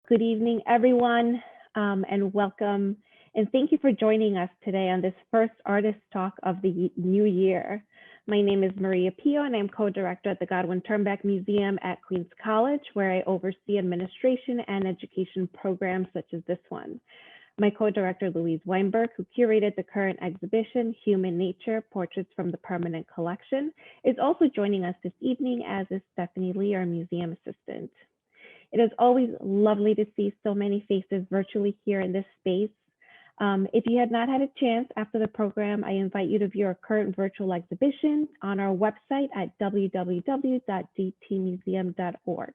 Good evening, everyone, and welcome. And thank you for joining us today on this first artist talk of the new year. My name is Maria Pio, and I'm co-director at the Godwin-Ternbach Museum at Queens College, where I oversee administration and education programs such as this one. My co-director, Louise Weinberg, who curated the current exhibition, Human Nature, Portraits from the Permanent Collection, is also joining us this evening, as is Stephanie Lee, our museum assistant. It is always lovely to see so many faces virtually here in this space. If you had not had a chance after the program, I invite you to view our current virtual exhibition on our website at www.dtmuseum.org.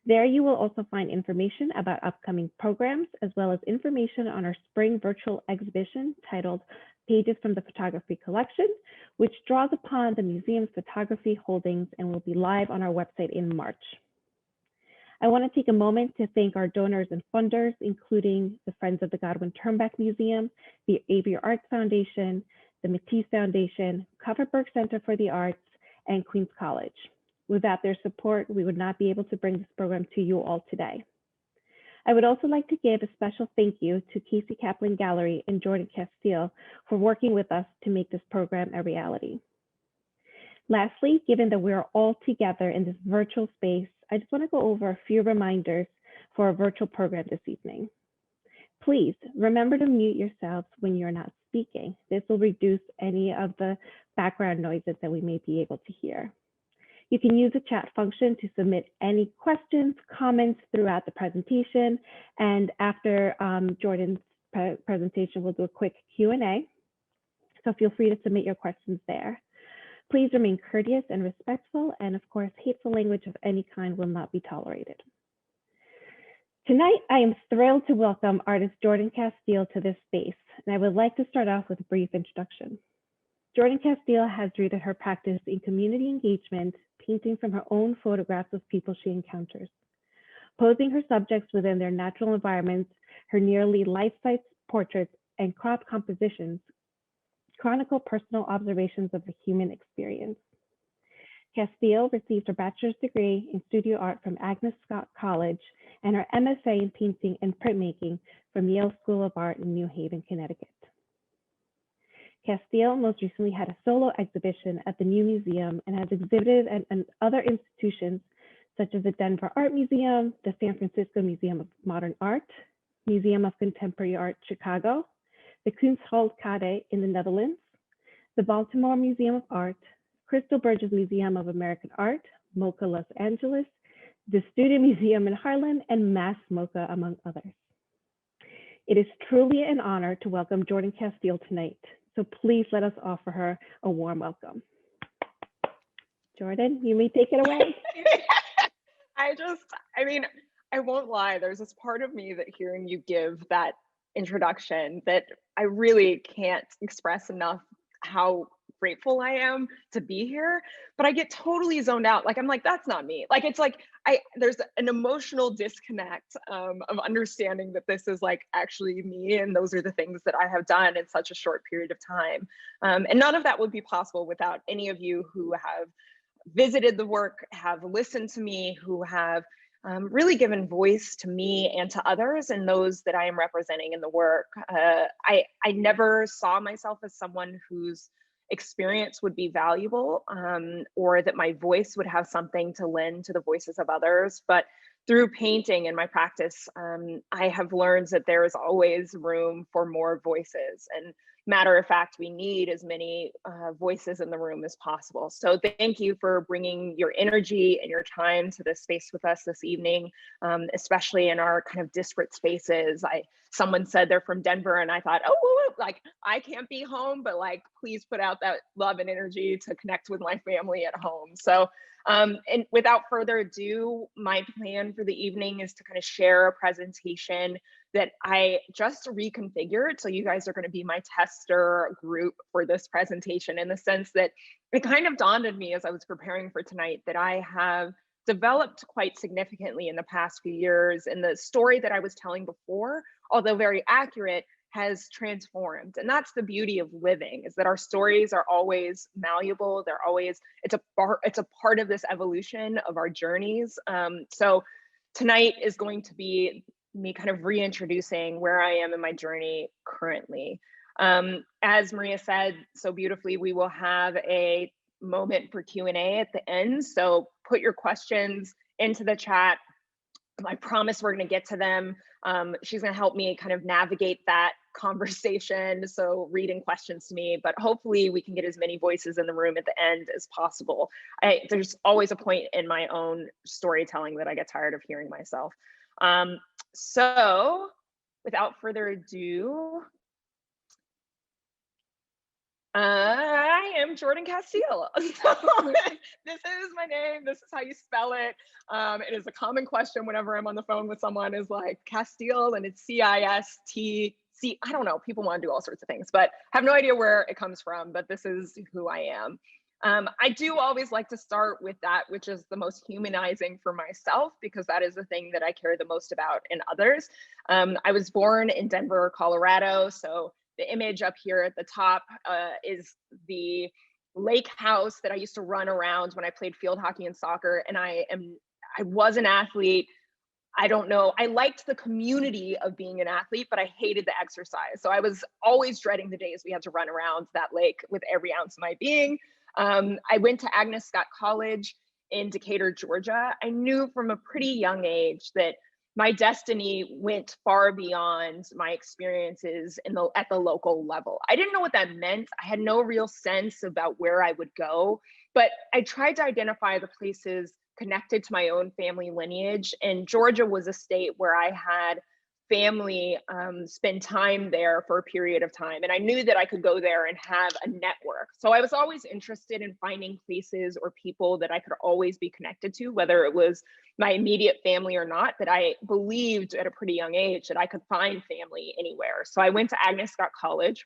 There you will also find information about upcoming programs, as well as information on our spring virtual exhibition titled Pages from the Photography Collection, which draws upon the museum's photography holdings and will be live on our website in March. I want to take a moment to thank our donors and funders, including the Friends of the Godwin-Ternbach Museum, the Avery Arts Foundation, the Matisse Foundation, Coverberg Center for the Arts, and Queens College. Without their support, we would not be able to bring this program to you all today. I would also like to give a special thank you to Casey Kaplan Gallery and Jordan Casteel for working with us to make this program a reality. Lastly, given that we're all together in this virtual space, I just want to go over a few reminders for our virtual program this evening. Please remember to mute yourselves when you're not speaking. This will reduce any of the background noises that we may be able to hear. You can use the chat function to submit any questions, comments throughout the presentation. And after Jordan's presentation, we'll do a quick Q&A. So feel free to submit your questions there. Please remain courteous and respectful, and of course, hateful language of any kind will not be tolerated. Tonight, I am thrilled to welcome artist Jordan Casteel to this space, and I would like to start off with a brief introduction. Jordan Casteel has rooted her practice in community engagement, painting from her own photographs of people she encounters. Posing her subjects within their natural environments, her nearly life-size portraits and crop compositions chronicle personal observations of the human experience. Casteel received her bachelor's degree in studio art from Agnes Scott College and her MFA in painting and printmaking from Yale School of Art in New Haven, Connecticut. Casteel most recently had a solo exhibition at the New Museum and has exhibited at other institutions such as the Denver Art Museum, the San Francisco Museum of Modern Art, Museum of Contemporary Art, Chicago, the Kunsthalle in the Netherlands, the Baltimore Museum of Art, Crystal Burgess Museum of American Art, MoCA Los Angeles, the Studio Museum in Harlem, and Mass MoCA, among others. It is truly an honor to welcome Jordan Casteel tonight, so please let us offer her a warm welcome. Jordan, you may take it away. I mean, I won't lie, there's this part of me that hearing you give that introduction that I really can't express enough how grateful I am to be here, but I get totally zoned out. Like, I'm like, that's not me. Like, it's like, there's an emotional disconnect of understanding that this is like actually me. And those are the things that I have done in such a short period of time. And none of that would be possible without any of you who have visited the work, have listened to me, who have really given voice to me and to others and those that I am representing in the work. I never saw myself as someone whose experience would be valuable or that my voice would have something to lend to the voices of others. But through painting and my practice, I have learned that there is always room for more voices. And matter of fact, we need as many voices in the room as possible. So thank you for bringing your energy and your time to this space with us this evening, especially in our kind of disparate spaces. Someone said they're from Denver and I thought, oh, like I can't be home, but like, please put out that love and energy to connect with my family at home. So, and without further ado, my plan for the evening is to kind of share a presentation that I just reconfigured. So you guys are going to be my tester group for this presentation, in the sense that it kind of dawned on me as I was preparing for tonight that I have developed quite significantly in the past few years. And the story that I was telling before, although very accurate, has transformed. And that's the beauty of living, is that our stories are always malleable. They're always, it's a part of this evolution of our journeys. So tonight is going to be me kind of reintroducing where I am in my journey currently. As Maria said so beautifully, we will have a moment for Q&A at the end. So put your questions into the chat. I promise we're going to get to them. She's going to help me kind of navigate that conversation. So reading questions to me, but hopefully we can get as many voices in the room at the end as possible. There's always a point in my own storytelling that I get tired of hearing myself. So without further ado, I am Jordan Casteel. So this is my name. This is how you spell it. It is a common question whenever I'm on the phone with someone is like Casteel, and it's C-I-S-T-C. I don't know. People want to do all sorts of things, but I have no idea where it comes from, but this is who I am. I do always like to start with that, which is the most humanizing for myself, because that is the thing that I care the most about in others. I was born in Denver, Colorado. So the image up here at the top is the lake house that I used to run around when I played field hockey and soccer. And I was an athlete. I don't know. I liked the community of being an athlete, but I hated the exercise. So I was always dreading the days we had to run around that lake with every ounce of my being. I went to Agnes Scott College in Decatur, Georgia. I knew from a pretty young age that my destiny went far beyond my experiences at the local level. I didn't know what that meant. I had no real sense about where I would go, but I tried to identify the places connected to my own family lineage. And Georgia was a state where I had family spend time there for a period of time. And I knew that I could go there and have a network. So I was always interested in finding places or people that I could always be connected to, whether it was my immediate family or not, that I believed at a pretty young age that I could find family anywhere. So I went to Agnes Scott College.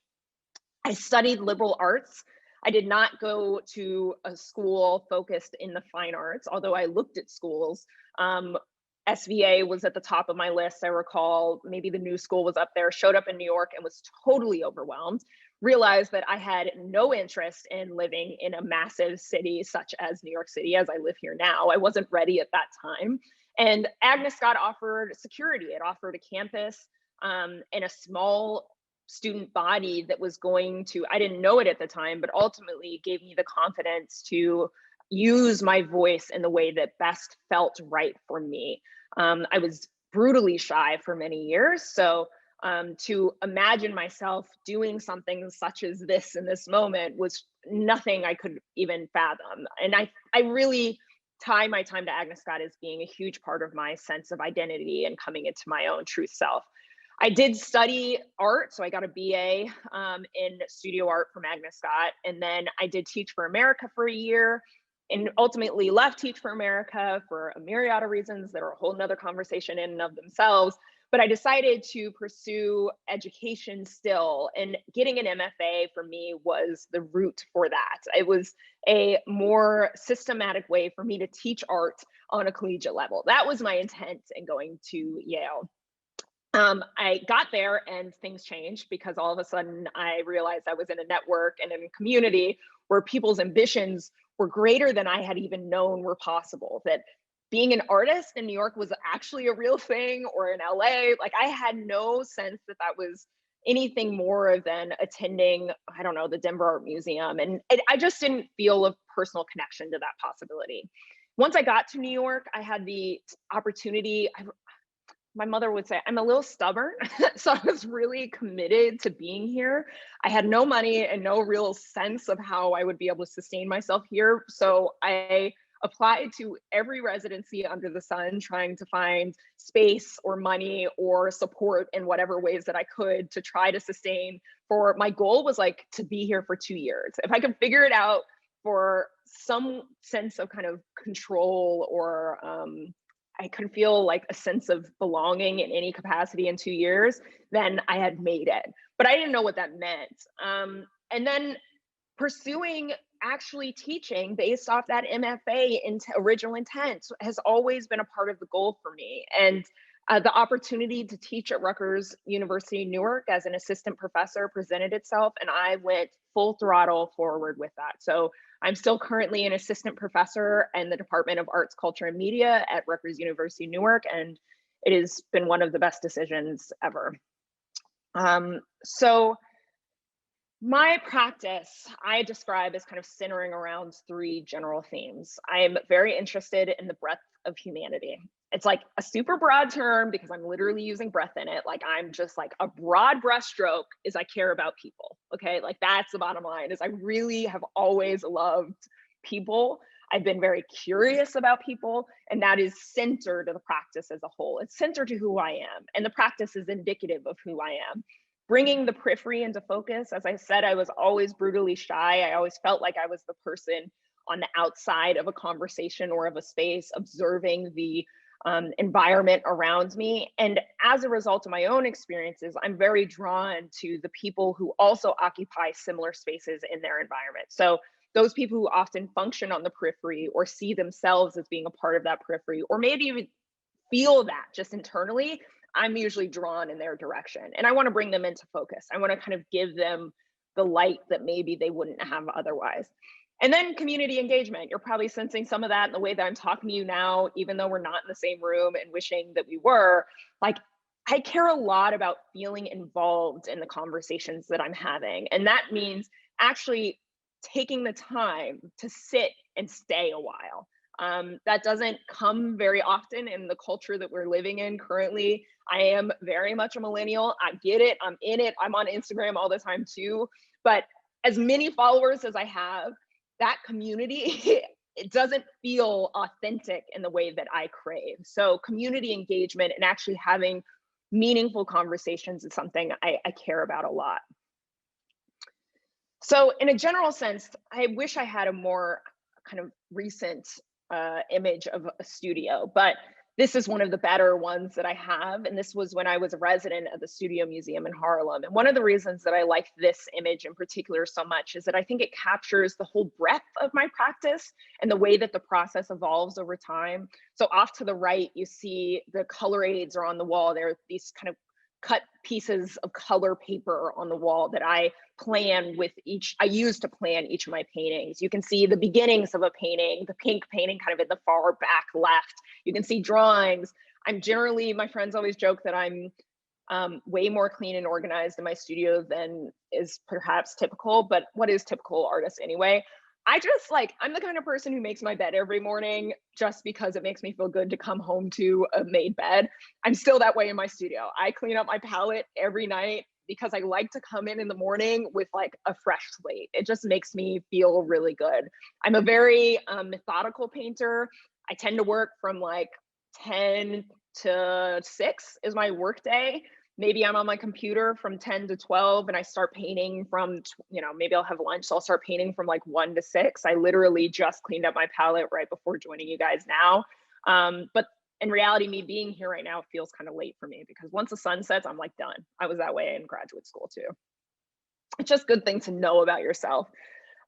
I studied liberal arts. I did not go to a school focused in the fine arts, although I looked at schools. SVA was at the top of my list. I recall maybe the new school was up there, showed up in New York and was totally overwhelmed. Realized that I had no interest in living in a massive city such as New York City, as I live here now. I wasn't ready at that time. And Agnes Scott offered security. It offered a campus and a small student body that was going to, I didn't know it at the time, but ultimately gave me the confidence to use my voice in the way that best felt right for me. I was brutally shy for many years. So to imagine myself doing something such as this in this moment was nothing I could even fathom. And I really tie my time to Agnes Scott as being a huge part of my sense of identity and coming into my own true self. I did study art, so I got a BA in studio art from Agnes Scott, and then I did Teach for America for a year, and ultimately left Teach for America for a myriad of reasons that are a whole nother conversation in and of themselves. But I decided to pursue education still, and getting an MFA for me was the route for that. It was a more systematic way for me to teach art on a collegiate level. That was my intent in going to Yale. I got there and things changed because all of a sudden I realized I was in a network and in a community where people's ambitions were greater than I had even known were possible. That being an artist in New York was actually a real thing, or in LA. Like, I had no sense that that was anything more than attending, I don't know, the Denver Art Museum. And I just didn't feel a personal connection to that possibility. Once I got to New York, I had the opportunity. My mother would say I'm a little stubborn. So I was really committed to being here. I had no money and no real sense of how I would be able to sustain myself here. So I applied to every residency under the sun, trying to find space or money or support in whatever ways that I could to try to sustain. For my goal was like to be here for 2 years. If I could figure it out for some sense of kind of control, or I could feel like a sense of belonging in any capacity in 2 years, then I had made it. But I didn't know what that meant. And then pursuing actually teaching based off that MFA into original intent has always been a part of the goal for me. And the opportunity to teach at Rutgers University Newark as an assistant professor presented itself, and I went full throttle forward with that. So I'm still currently an assistant professor in the Department of Arts, Culture, and Media at Rutgers University Newark. And it has been one of the best decisions ever. So my practice, I describe as kind of centering around 3 general themes. I am very interested in the breadth of humanity. It's like a super broad term because I'm literally using breath in it. Like I'm just like a broad brushstroke is I care about people. Okay. Like that's the bottom line is I really have always loved people. I've been very curious about people, and that is centered to the practice as a whole. It's centered to who I am, and the practice is indicative of who I am. Bringing the periphery into focus. As I said, I was always brutally shy. I always felt like I was the person on the outside of a conversation or of a space, observing the environment around me. And as a result of my own experiences, I'm very drawn to the people who also occupy similar spaces in their environment. So those people who often function on the periphery or see themselves as being a part of that periphery, or maybe even feel that just internally, I'm usually drawn in their direction. And I want to bring them into focus. I want to kind of give them the light that maybe they wouldn't have otherwise. And then community engagement. You're probably sensing some of that in the way that I'm talking to you now, even though we're not in the same room and wishing that we were. Like, I care a lot about feeling involved in the conversations that I'm having. And that means actually taking the time to sit and stay a while. That doesn't come very often in the culture that we're living in currently. I am very much a millennial. I get it. I'm in it. I'm on Instagram all the time too. But as many followers as I have, that community, it doesn't feel authentic in the way that I crave. So community engagement and actually having meaningful conversations is something I care about a lot. So in a general sense, I wish I had a more kind of recent image of a studio, but this is one of the better ones that I have. And this was when I was a resident at the Studio Museum in Harlem. And one of the reasons that I like this image in particular so much is that I think it captures the whole breadth of my practice and the way that the process evolves over time. So off to the right, you see the color aids are on the wall. There are these kind of cut pieces of color paper on the wall that I use to plan each of my paintings. You can see the beginnings of a painting, the pink painting kind of at the far back left. You can see drawings. I'm generally, my friends always joke that I'm way more clean and organized in my studio than is perhaps typical, but what is typical artists anyway? I'm the kind of person who makes my bed every morning just because it makes me feel good to come home to a made bed. I'm still that way in my studio. I clean up my palette every night because I like to come in the morning with like a fresh slate. It just makes me feel really good. I'm a very methodical painter. I tend to work from like 10 to 6 is my work day. Maybe I'm on my computer from 10 to 12 and I start painting from, maybe I'll have lunch. So I'll start painting from like 1 to 6. I literally just cleaned up my palette right before joining you guys now. But in reality, me being here right now feels kind of late for me because once the sun sets, I'm like done. I was that way in graduate school too. It's just a good thing to know about yourself.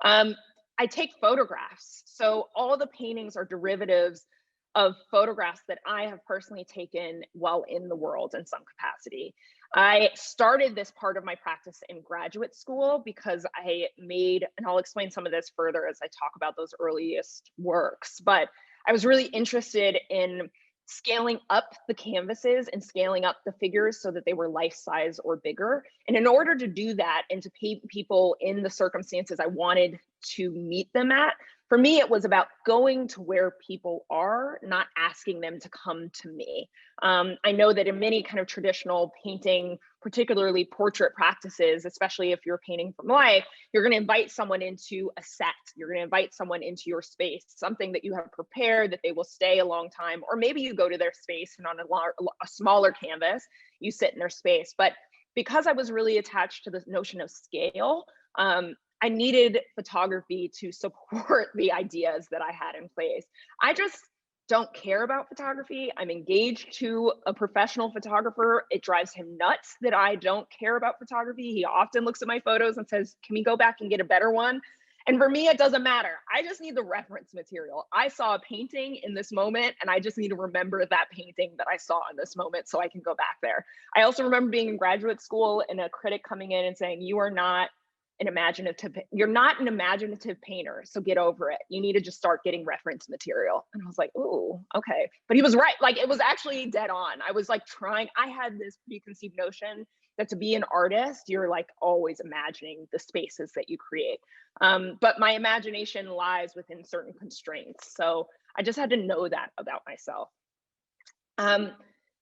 I take photographs. So all the paintings are derivatives of photographs that I have personally taken while in the world in some capacity. I started this part of my practice in graduate school because I made, and I'll explain some of this further as I talk about those earliest works, but I was really interested in scaling up the canvases and scaling up the figures so that they were life size or bigger. And in order to do that and to paint people in the circumstances I wanted to meet them at, for me, it was about going to where people are, not asking them to come to me. I know that in many kind of traditional painting, particularly portrait practices, especially if you're painting from life, you're going to invite someone into a set. You're going to invite someone into your space, something that you have prepared that they will stay a long time, or maybe you go to their space and on a smaller canvas, you sit in their space. But because I was really attached to the notion of scale, I needed photography to support the ideas that I had in place. I just don't care about photography. I'm engaged to a professional photographer. It drives him nuts that I don't care about photography. He often looks at my photos and says, can we go back and get a better one? And for me, it doesn't matter. I just need the reference material. I saw a painting in this moment, and I just need to remember that painting that I saw in this moment so I can go back there. I also remember being in graduate school and a critic coming in and saying, you are not you're not an imaginative painter, so get over it. You need to just start getting reference material. And I was like, ooh, okay. But he was right. Like, it was actually dead on. I was like I had this preconceived notion that to be an artist, you're like always imagining the spaces that you create. But my imagination lies within certain constraints. So I just had to know that about myself.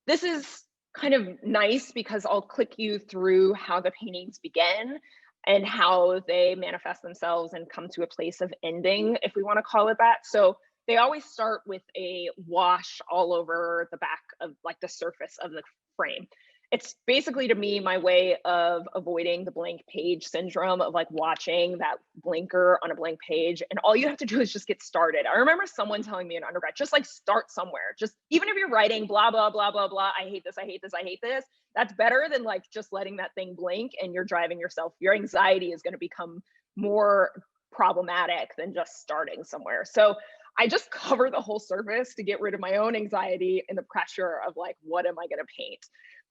This is kind of nice because I'll click you through how the paintings begin and how they manifest themselves and come to a place of ending, if we want to call it that. So they always start with a wash all over the back of like the surface of the frame. It's basically, to me, my way of avoiding the blank page syndrome of like watching that blinker on a blank page. And all you have to do is just get started. I remember someone telling me in undergrad, just like start somewhere. Just even if you're writing blah, blah, blah, blah, blah, I hate this, I hate this, I hate this. That's better than like just letting that thing blink and you're driving yourself. Your anxiety is going to become more problematic than just starting somewhere. So I just cover the whole surface to get rid of my own anxiety and the pressure of like, what am I going to paint?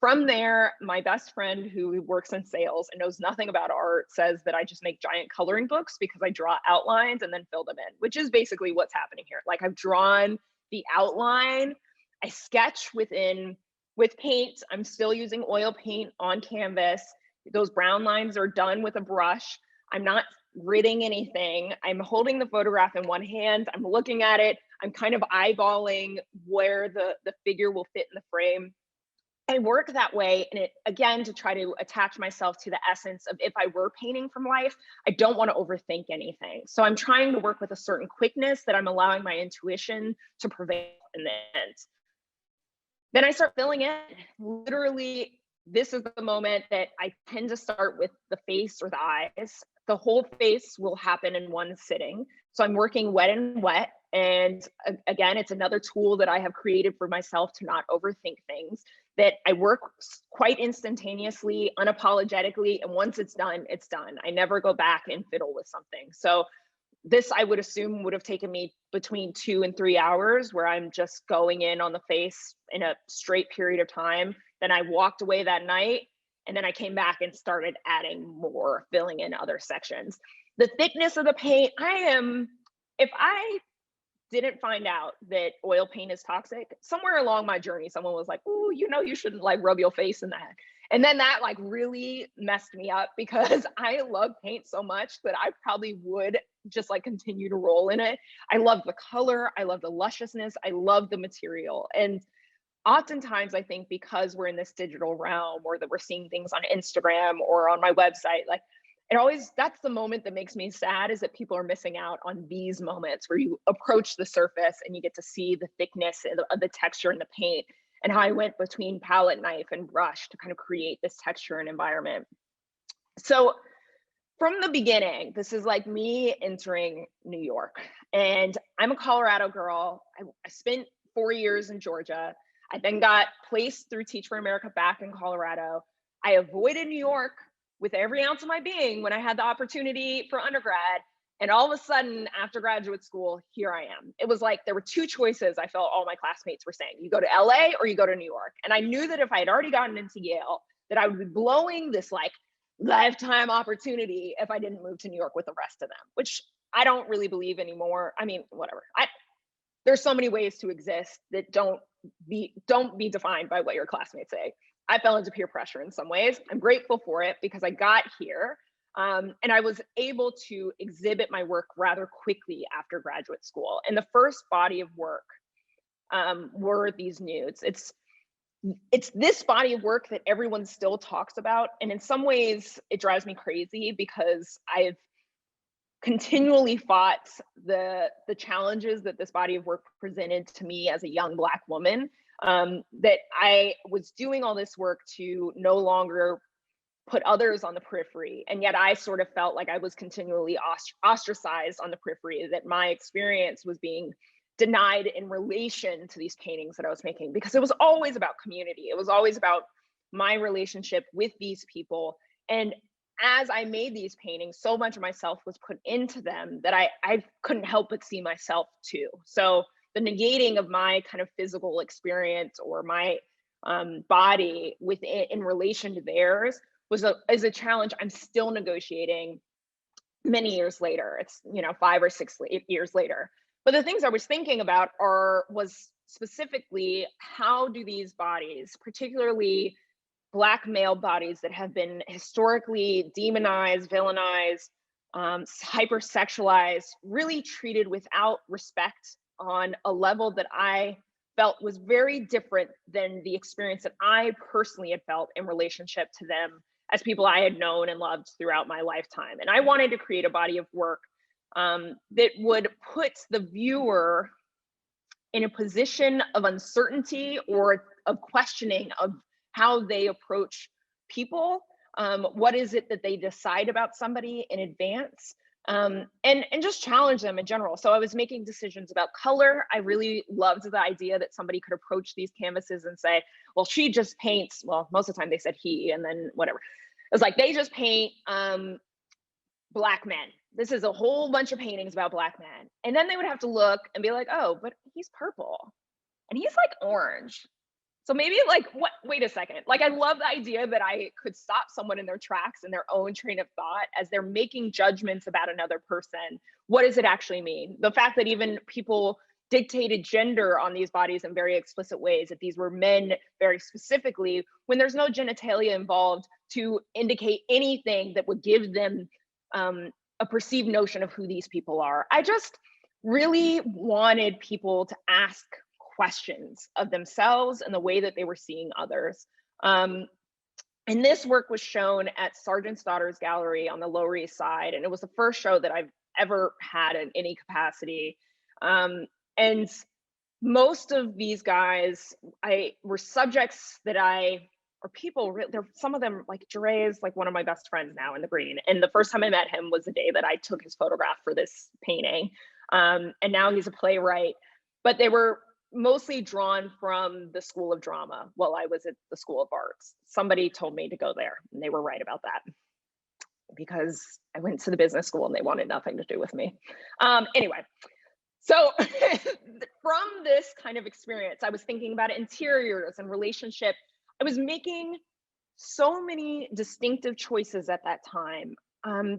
From there, my best friend who works in sales and knows nothing about art says that I just make giant coloring books because I draw outlines and then fill them in, which is basically what's happening here. Like, I've drawn the outline, I sketch with paint. I'm still using oil paint on canvas. Those brown lines are done with a brush. I'm not gridding anything. I'm holding the photograph in one hand. I'm looking at it. I'm kind of eyeballing where the figure will fit in the frame. I work that way, and it, again, to try to attach myself to the essence of if I were painting from life, I don't want to overthink anything. So I'm trying to work with a certain quickness that I'm allowing my intuition to prevail in the end. Then I start filling in. Literally, this is the moment that I tend to start with the face or the eyes. The whole face will happen in one sitting. So I'm working wet and wet. And again, it's another tool that I have created for myself to not overthink things, that I work quite instantaneously, unapologetically. And once it's done, it's done. I never go back and fiddle with something. So this, I would assume, would have taken me between 2 and 3 hours, where I'm just going in on the face in a straight period of time. Then I walked away that night, and then I came back and started adding more, filling in other sections. The thickness of the paint, if I didn't find out that oil paint is toxic, somewhere along my journey, someone was like, "Oh, you shouldn't like rub your face in that." And then that like really messed me up, because I love paint so much that I probably would just like continue to roll in it. I love the color, I love the lusciousness, I love the material. And oftentimes I think because we're in this digital realm, or that we're seeing things on Instagram or on my website, like that's the moment that makes me sad, is that people are missing out on these moments where you approach the surface and you get to see the thickness of the texture in the paint, and how I went between palette knife and brush to kind of create this texture and environment. So from the beginning, this is like me entering New York, and I'm a Colorado girl. I spent 4 years in Georgia. I then got placed through Teach for America back in Colorado. I avoided New York with every ounce of my being when I had the opportunity for undergrad. And all of a sudden, after graduate school, here I am. It was like there were two choices. I felt all my classmates were saying: you go to LA or you go to New York. And I knew that if I had already gotten into Yale, that I would be blowing this like lifetime opportunity if I didn't move to New York with the rest of them, which I don't really believe anymore. I mean, whatever. There's so many ways to exist that don't be defined by what your classmates say. I fell into peer pressure in some ways. I'm grateful for it, because I got here, and I was able to exhibit my work rather quickly after graduate school. And the first body of work were these nudes. It's this body of work that everyone still talks about. And in some ways it drives me crazy, because I've continually fought the challenges that this body of work presented to me as a young Black woman, that I was doing all this work to no longer put others on the periphery. And yet I sort of felt like I was continually ostracized on the periphery, that my experience was being denied in relation to these paintings that I was making, because it was always about community. It was always about my relationship with these people. And as I made these paintings, so much of myself was put into them that I couldn't help but see myself too. So the negating of my kind of physical experience, or my body in relation to theirs, is a challenge I'm still negotiating. many years later. It's, 5 or 6 years later. But the things I was thinking about was specifically, how do these bodies, particularly Black male bodies that have been historically demonized, villainized, hypersexualized, really treated without respect on a level that I felt was very different than the experience that I personally had felt in relationship to them as people I had known and loved throughout my lifetime. And I wanted to create a body of work that would put the viewer in a position of uncertainty or of questioning of how they approach people. What is it that they decide about somebody in advance? And just challenge them in general. So I was making decisions about color. I really loved the idea that somebody could approach these canvases and say, well, she just paints, well, most of the time they said he, and then whatever. It was like, they just paint Black men. This is a whole bunch of paintings about Black men. And then they would have to look and be like, oh, but he's purple and he's like orange. So maybe like, what, wait a second. Like, I love the idea that I could stop someone in their tracks in their own train of thought as they're making judgments about another person. What does it actually mean? The fact that even people dictated gender on these bodies in very explicit ways, that these were men very specifically, when there's no genitalia involved to indicate anything that would give them a perceived notion of who these people are. I just really wanted people to ask questions of themselves and the way that they were seeing others. And this work was shown at Sergeant's Daughters Gallery on the Lower East Side, and it was the first show that I've ever had in any capacity. And most of these guys were subjects that or people, some of them, like Jure is like one of my best friends now in the Green. And the first time I met him was the day that I took his photograph for this painting. And now he's a playwright, but they were mostly drawn from the School of Drama while I was at the School of Arts. Somebody told me to go there, and they were right about that, because I went to the business school and they wanted nothing to do with me. Anyway, so from this kind of experience, I was thinking about interiors and relationship. I was making so many distinctive choices at that time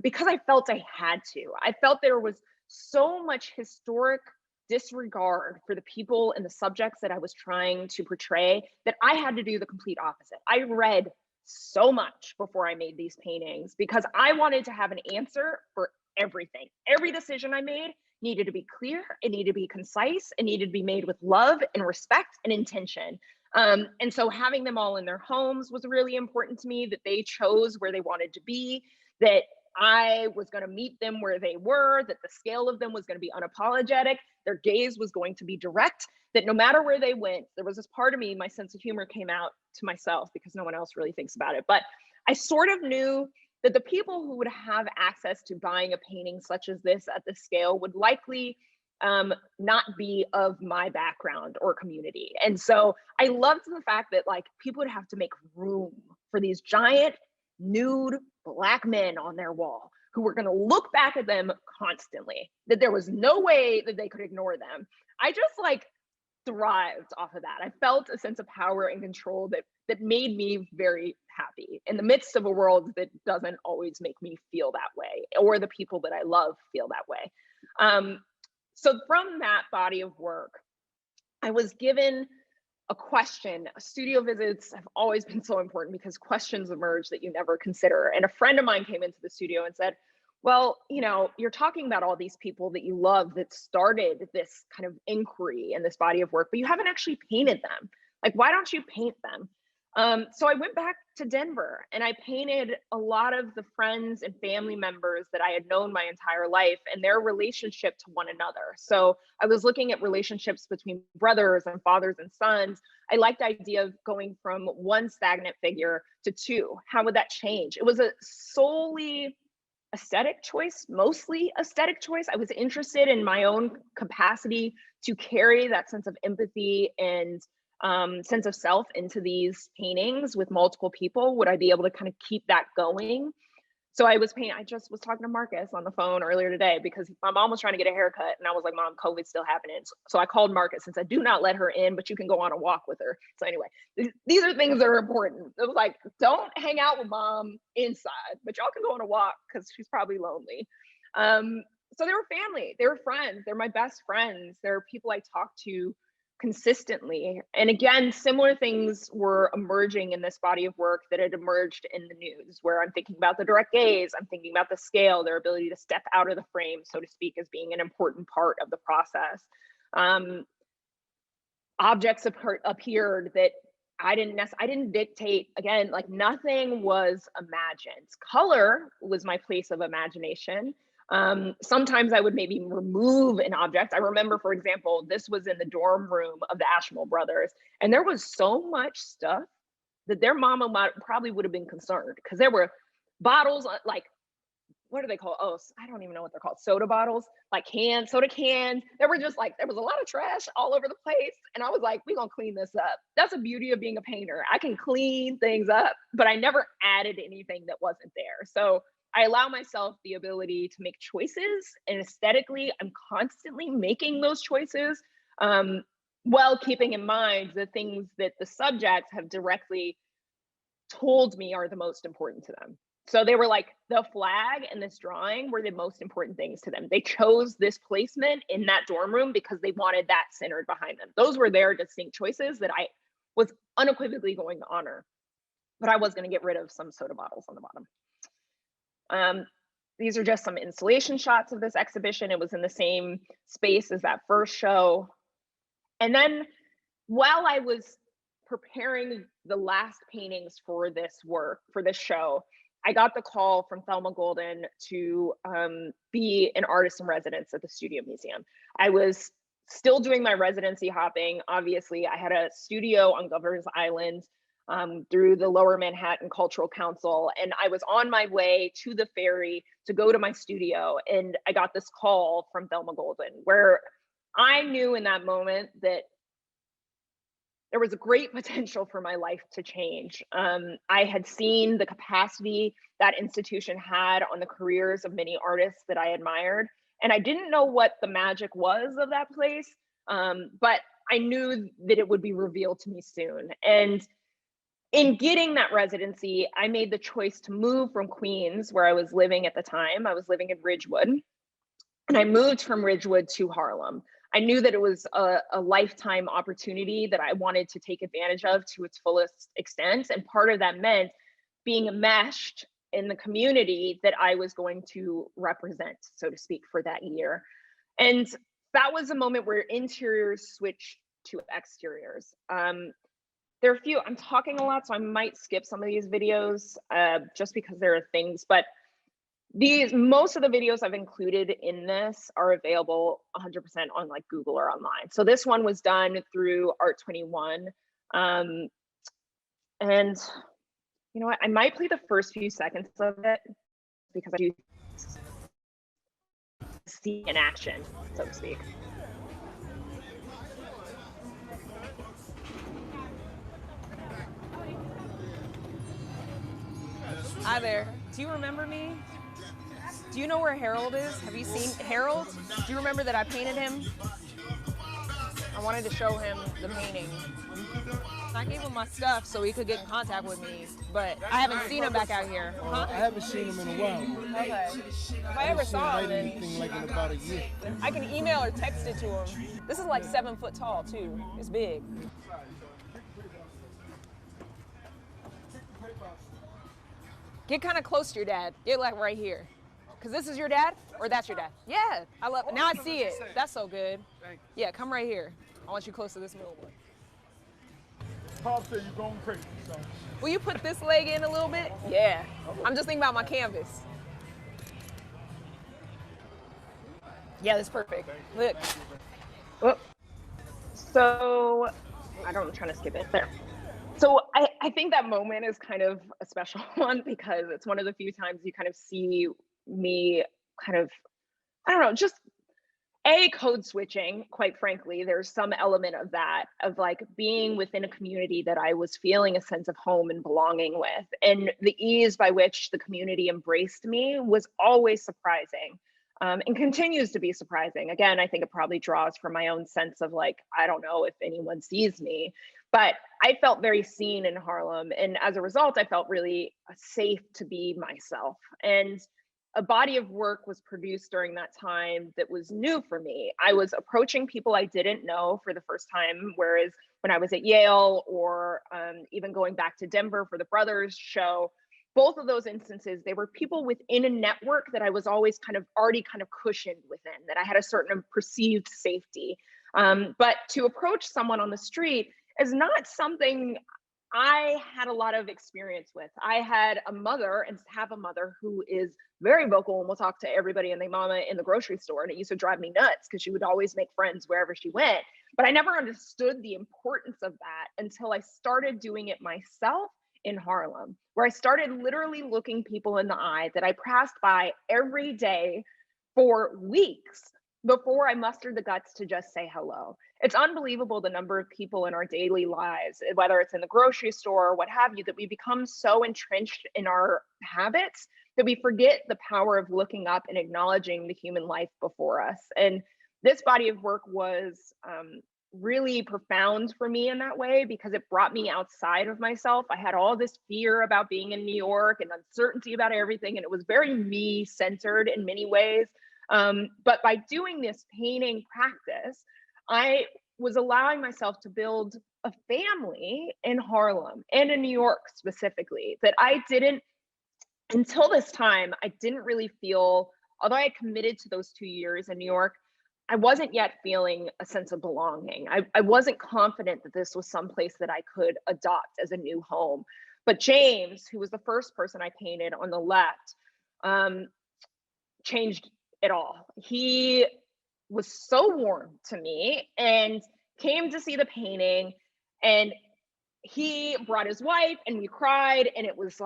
because I felt I had to. I felt there was so much historic disregard for the people and the subjects that I was trying to portray that I had to do the complete opposite. I read so much before I made these paintings because I wanted to have an answer for everything. Every decision I made needed to be clear, it needed to be concise, it needed to be made with love and respect and intention. And so having them all in their homes was really important to me, that they chose where they wanted to be, that I was going to meet them where they were, that the scale of them was going to be unapologetic, their gaze was going to be direct, that no matter where they went, there was this part of me, my sense of humor came out to myself because no one else really thinks about it. But I sort of knew that the people who would have access to buying a painting such as this at this scale would likely not be of my background or community. And so I loved the fact that like people would have to make room for these giant nude Black men on their wall who were going to look back at them constantly, that there was no way that they could ignore them. I just like thrived off of that. I felt a sense of power and control that made me very happy in the midst of a world that doesn't always make me feel that way, or the people that I love feel that way. So from that body of work, I was given a question. Studio visits have always been so important because questions emerge that you never consider. And a friend of mine came into the studio and said, well, you know, you're talking about all these people that you love that started this kind of inquiry in this body of work, but you haven't actually painted them. Like, why don't you paint them? So I went back to Denver and I painted a lot of the friends and family members that I had known my entire life and their relationship to one another. So I was looking at relationships between brothers and fathers and sons. I liked the idea of going from one stagnant figure to two. How would that change? It was a solely aesthetic choice, mostly aesthetic choice. I was interested in my own capacity to carry that sense of empathy and sense of self into these paintings with multiple people. Would I be able to kind of keep that going? So I just was talking to Marcus on the phone earlier today because my mom was trying to get a haircut and I was like, Mom, COVID's still happening. So I called Marcus and said, do not let her in, but you can go on a walk with her. So anyway, these are things that are important. It was like, don't hang out with Mom inside, but y'all can go on a walk because she's probably lonely. So they were family, they were friends, they're my best friends. They're people I talk to consistently. And again, similar things were emerging in this body of work that had emerged in the news, where I'm thinking about the direct gaze, I'm thinking about the scale, their ability to step out of the frame, so to speak, as being an important part of the process. Objects appeared that I didn't dictate. Again, like nothing was imagined. Color was my place of imagination. Sometimes I would maybe remove an object. I remember, for example, this was in the dorm room of the Ashmole brothers, and there was so much stuff that their mama probably would have been concerned, because there were bottles, like, what are they called? Oh, I don't even know what they're called. Soda bottles, like soda cans. There was a lot of trash all over the place. And I was like, we're gonna clean this up. That's the beauty of being a painter. I can clean things up, but I never added anything that wasn't there. So I allow myself the ability to make choices, and aesthetically, I'm constantly making those choices, while keeping in mind the things that the subjects have directly told me are the most important to them. So they were like, the flag and this drawing were the most important things to them. They chose this placement in that dorm room because they wanted that centered behind them. Those were their distinct choices that I was unequivocally going to honor, but I was going to get rid of some soda bottles on the bottom. These are just some installation shots of this exhibition. It was in the same space as that first show. And then while I was preparing the last paintings for this work, for this show, I got the call from Thelma Golden to be an artist in residence at the Studio Museum. I was still doing my residency hopping. Obviously, I had a studio on Governor's Island through the Lower Manhattan Cultural Council, and I was on my way to the ferry to go to my studio, and I got this call from Thelma Golden, where I knew in that moment that there was a great potential for my life to change. I had seen the capacity that institution had on the careers of many artists that I admired. And I didn't know what the magic was of that place, but I knew that it would be revealed to me soon. And in getting that residency, I made the choice to move from Queens, where I was living at the time. I was living in Ridgewood, and I moved from Ridgewood to Harlem. I knew that it was a lifetime opportunity that I wanted to take advantage of to its fullest extent. And part of that meant being enmeshed in the community that I was going to represent, so to speak, for that year. And that was a moment where interiors switched to exteriors. There are a few, I'm talking a lot, so I might skip some of these videos just because there are things, but most of the videos I've included in this are available 100% on like Google or online. So this one was done through Art21. And you know what, I might play the first few seconds of it because I do see in action, so to speak. Hi there. Do you remember me? Do you know where Harold is? Have you seen Harold? Do you remember that I painted him? I wanted to show him the painting. I gave him my stuff so he could get in contact with me, but I haven't seen him back out here. Huh? I haven't seen him in a while. Okay. If I ever saw him, then anything like in about a year. I can email or text it to him. This is like 7 foot tall too. It's big. Get kind of close to your dad. Get like right here. Because this is your dad, or that's your dad? Yeah, I love it. Now I see it. That's so good. Yeah, come right here. I want you close to this middle one. Pop said you're going crazy, so. Will you put this leg in a little bit? Yeah. I'm just thinking about my canvas. Yeah, that's perfect. Look. Whoop. So, I'm trying to skip it there. So I think that moment is kind of a special one because it's one of the few times you kind of see me kind of, I don't know, just code switching, quite frankly. There's some element of that, of like being within a community that I was feeling a sense of home and belonging with. And the ease by which the community embraced me was always surprising. And continues to be surprising. Again, I think it probably draws from my own sense of like, I don't know if anyone sees me, but I felt very seen in Harlem. And as a result, I felt really safe to be myself. And a body of work was produced during that time that was new for me. I was approaching people I didn't know for the first time, whereas when I was at Yale or even going back to Denver for the Brothers show, both of those instances, they were people within a network that I was always already cushioned within, that I had a certain perceived safety. But to approach someone on the street is not something I had a lot of experience with. I had a mother and have a mother who is very vocal and will talk to everybody and their mama in the grocery store. And it used to drive me nuts because she would always make friends wherever she went. But I never understood the importance of that until I started doing it myself in Harlem, where I started literally looking people in the eye that I passed by every day for weeks before I mustered the guts to just say hello. It's unbelievable the number of people in our daily lives, whether it's in the grocery store or what have you, that we become so entrenched in our habits that we forget the power of looking up and acknowledging the human life before us. And this body of work was really profound for me in that way, because it brought me outside of myself. I had all this fear about being in New York and uncertainty about everything, and it was very me-centered in many ways. But by doing this painting practice, I was allowing myself to build a family in Harlem and in New York specifically that I didn't, until this time, I didn't really feel, although I committed to those 2 years in New York, I wasn't yet feeling a sense of belonging. I wasn't confident that this was someplace that I could adopt as a new home. But James, who was the first person I painted on the left, changed it all. He was so warm to me and came to see the painting, and he brought his wife and we cried, and it was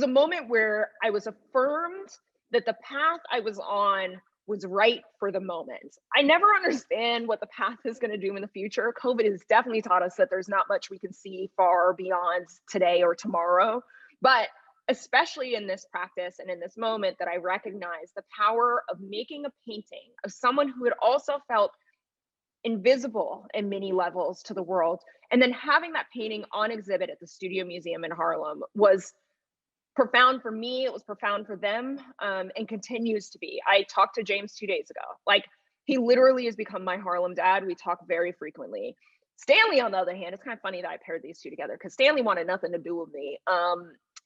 a moment where I was affirmed that the path I was on was right for the moment. I never understand what the path is going to do in the future. COVID has definitely taught us that there's not much we can see far beyond today or tomorrow, but especially in this practice and in this moment, that I recognize the power of making a painting of someone who had also felt invisible in many levels to the world. And then having that painting on exhibit at the Studio Museum in Harlem was profound for me. It was profound for them, and continues to be. I talked to James 2 days ago. He literally has become my Harlem dad. We talk very frequently. Stanley, on the other hand, it's kind of funny that I paired these two together, because Stanley wanted nothing to do with me.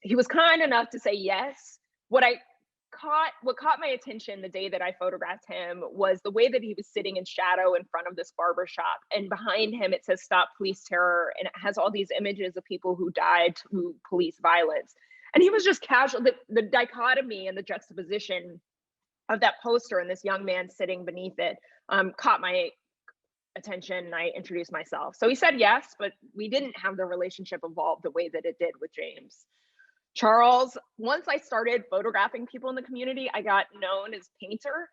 He was kind enough to say yes. What caught my attention the day that I photographed him was the way that he was sitting in shadow in front of this barber shop, and behind him it says "Stop Police Terror," and it has all these images of people who died to police violence. And he was just casual. The dichotomy and the juxtaposition of that poster and this young man sitting beneath it caught my attention, and I introduced myself. So he said yes, but we didn't have the relationship evolve the way that it did with James. Charles, once I started photographing people in the community, I got known as Painter.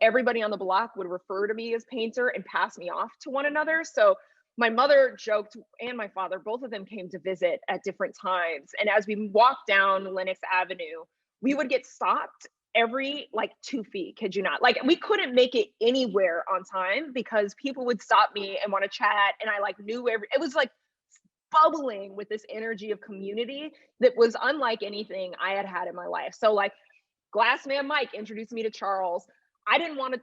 Everybody on the block would refer to me as Painter and pass me off to one another. So my mother joked, and my father, both of them came to visit at different times. And as we walked down Lenox Avenue, we would get stopped every 2 feet, kid you not. We couldn't make it anywhere on time because people would stop me and want to chat. And I knew it was bubbling with this energy of community that was unlike anything I had had in my life. So Glassman Mike introduced me to Charles. I didn't want to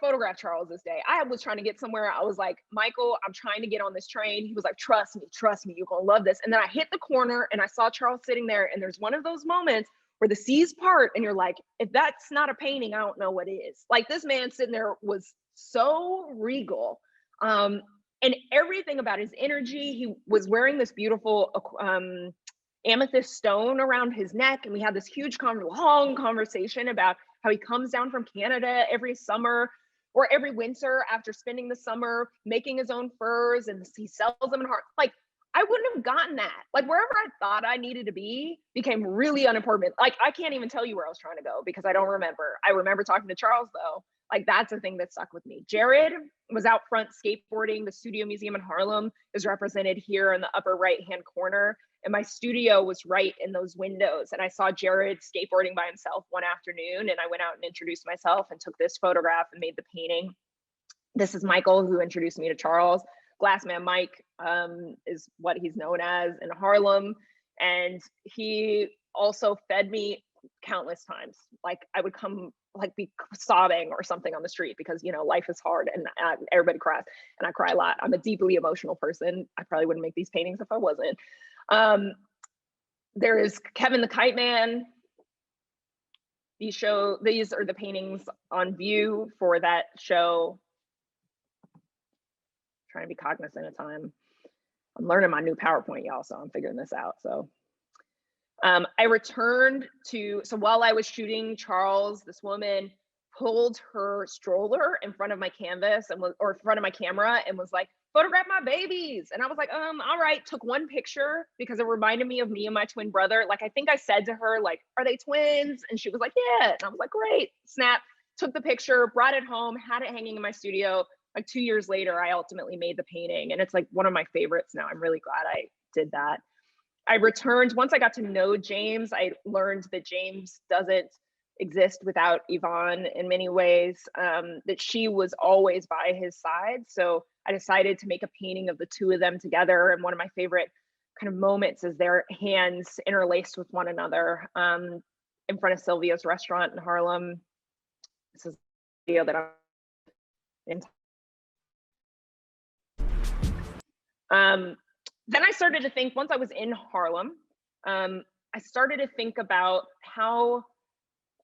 photograph Charles this day. I was trying to get somewhere. I was like, Michael, I'm trying to get on this train. He was like, trust me, you're going to love this. And then I hit the corner and I saw Charles sitting there. And there's one of those moments where the seas part and you're like, if that's not a painting, I don't know what is. This man sitting there was so regal. And everything about his energy, he was wearing this beautiful amethyst stone around his neck. And we had this huge long conversation about how he comes down from Canada every summer or every winter after spending the summer making his own furs, and he sells them in Harlem. I wouldn't have gotten that. Wherever I thought I needed to be became really unimportant. I can't even tell you where I was trying to go because I don't remember. I remember talking to Charles though. That's a thing that stuck with me. Jared was out front skateboarding. The Studio Museum in Harlem is represented here in the upper right-hand corner. And my studio was right in those windows. And I saw Jared skateboarding by himself one afternoon, and I went out and introduced myself and took this photograph and made the painting. This is Michael, who introduced me to Charles. Glassman Mike is what he's known as in Harlem. And he also fed me countless times. Like I would come like be sobbing or something on the street because, you know, life is hard and everybody cries and I cry a lot. I'm a deeply emotional person. I probably wouldn't make these paintings if I wasn't. There is Kevin the Kite Man. These are the paintings on view for that show. Trying to be cognizant of time. I'm learning my new PowerPoint, y'all, so I'm figuring this out. So I returned to, so while I was shooting Charles, this woman pulled her stroller in front of my canvas and was, or in front of my camera and was like, photograph my babies. And I was like, all right, took one picture because it reminded me of me and my twin brother. Like, I think I said to her, like, are they twins? And she was like, yeah. And I was like, great, snap, took the picture, brought it home, had it hanging in my studio. Like 2 years later, I ultimately made the painting and it's like one of my favorites now. I'm really glad I did that. I returned, once I got to know James, I learned that James doesn't exist without Yvonne in many ways, that she was always by his side. So I decided to make a painting of the two of them together. And one of my favorite kind of moments is their hands interlaced with one another in front of Sylvia's restaurant in Harlem. This is a video that I'm in. Then I started to think, once I was in Harlem, I started to think about how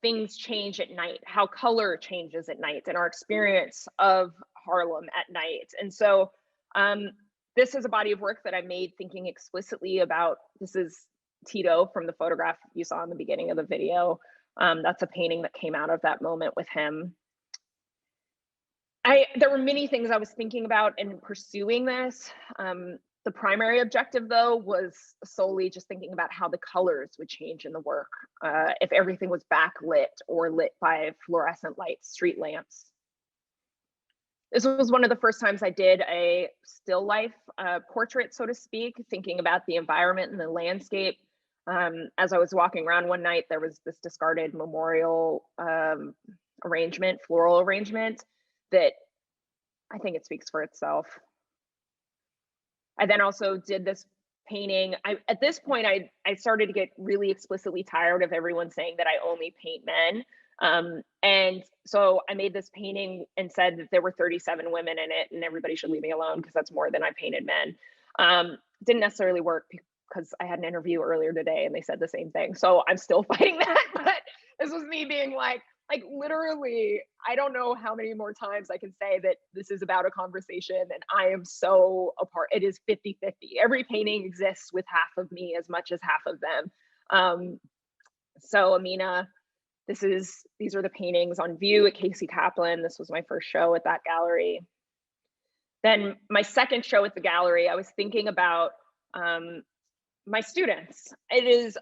things change at night, how color changes at night, and our experience of Harlem at night. And so this is a body of work that I made thinking explicitly about, this is Tito from the photograph you saw in the beginning of the video. That's a painting that came out of that moment with him. There were many things I was thinking about in pursuing this. The primary objective, though, was solely just thinking about how the colors would change in the work if everything was backlit or lit by fluorescent lights, street lamps. This was one of the first times I did a still life portrait, so to speak, thinking about the environment and the landscape. As I was walking around one night, there was this discarded memorial arrangement, floral arrangement, that I think it speaks for itself. I then also did this painting. At this point, I started to get really explicitly tired of everyone saying that I only paint men. And so I made this painting and said that there were 37 women in it and everybody should leave me alone because that's more than I painted men. Didn't necessarily work because I had an interview earlier today and they said the same thing. So I'm still fighting that, but this was me being like literally, I don't know how many more times I can say that this is about a conversation and I am so apart. It is 50-50. Every painting exists with half of me as much as half of them. So Amina, these are the paintings on view at Casey Kaplan. This was my first show at that gallery. Then my second show at the gallery, I was thinking about my students. It is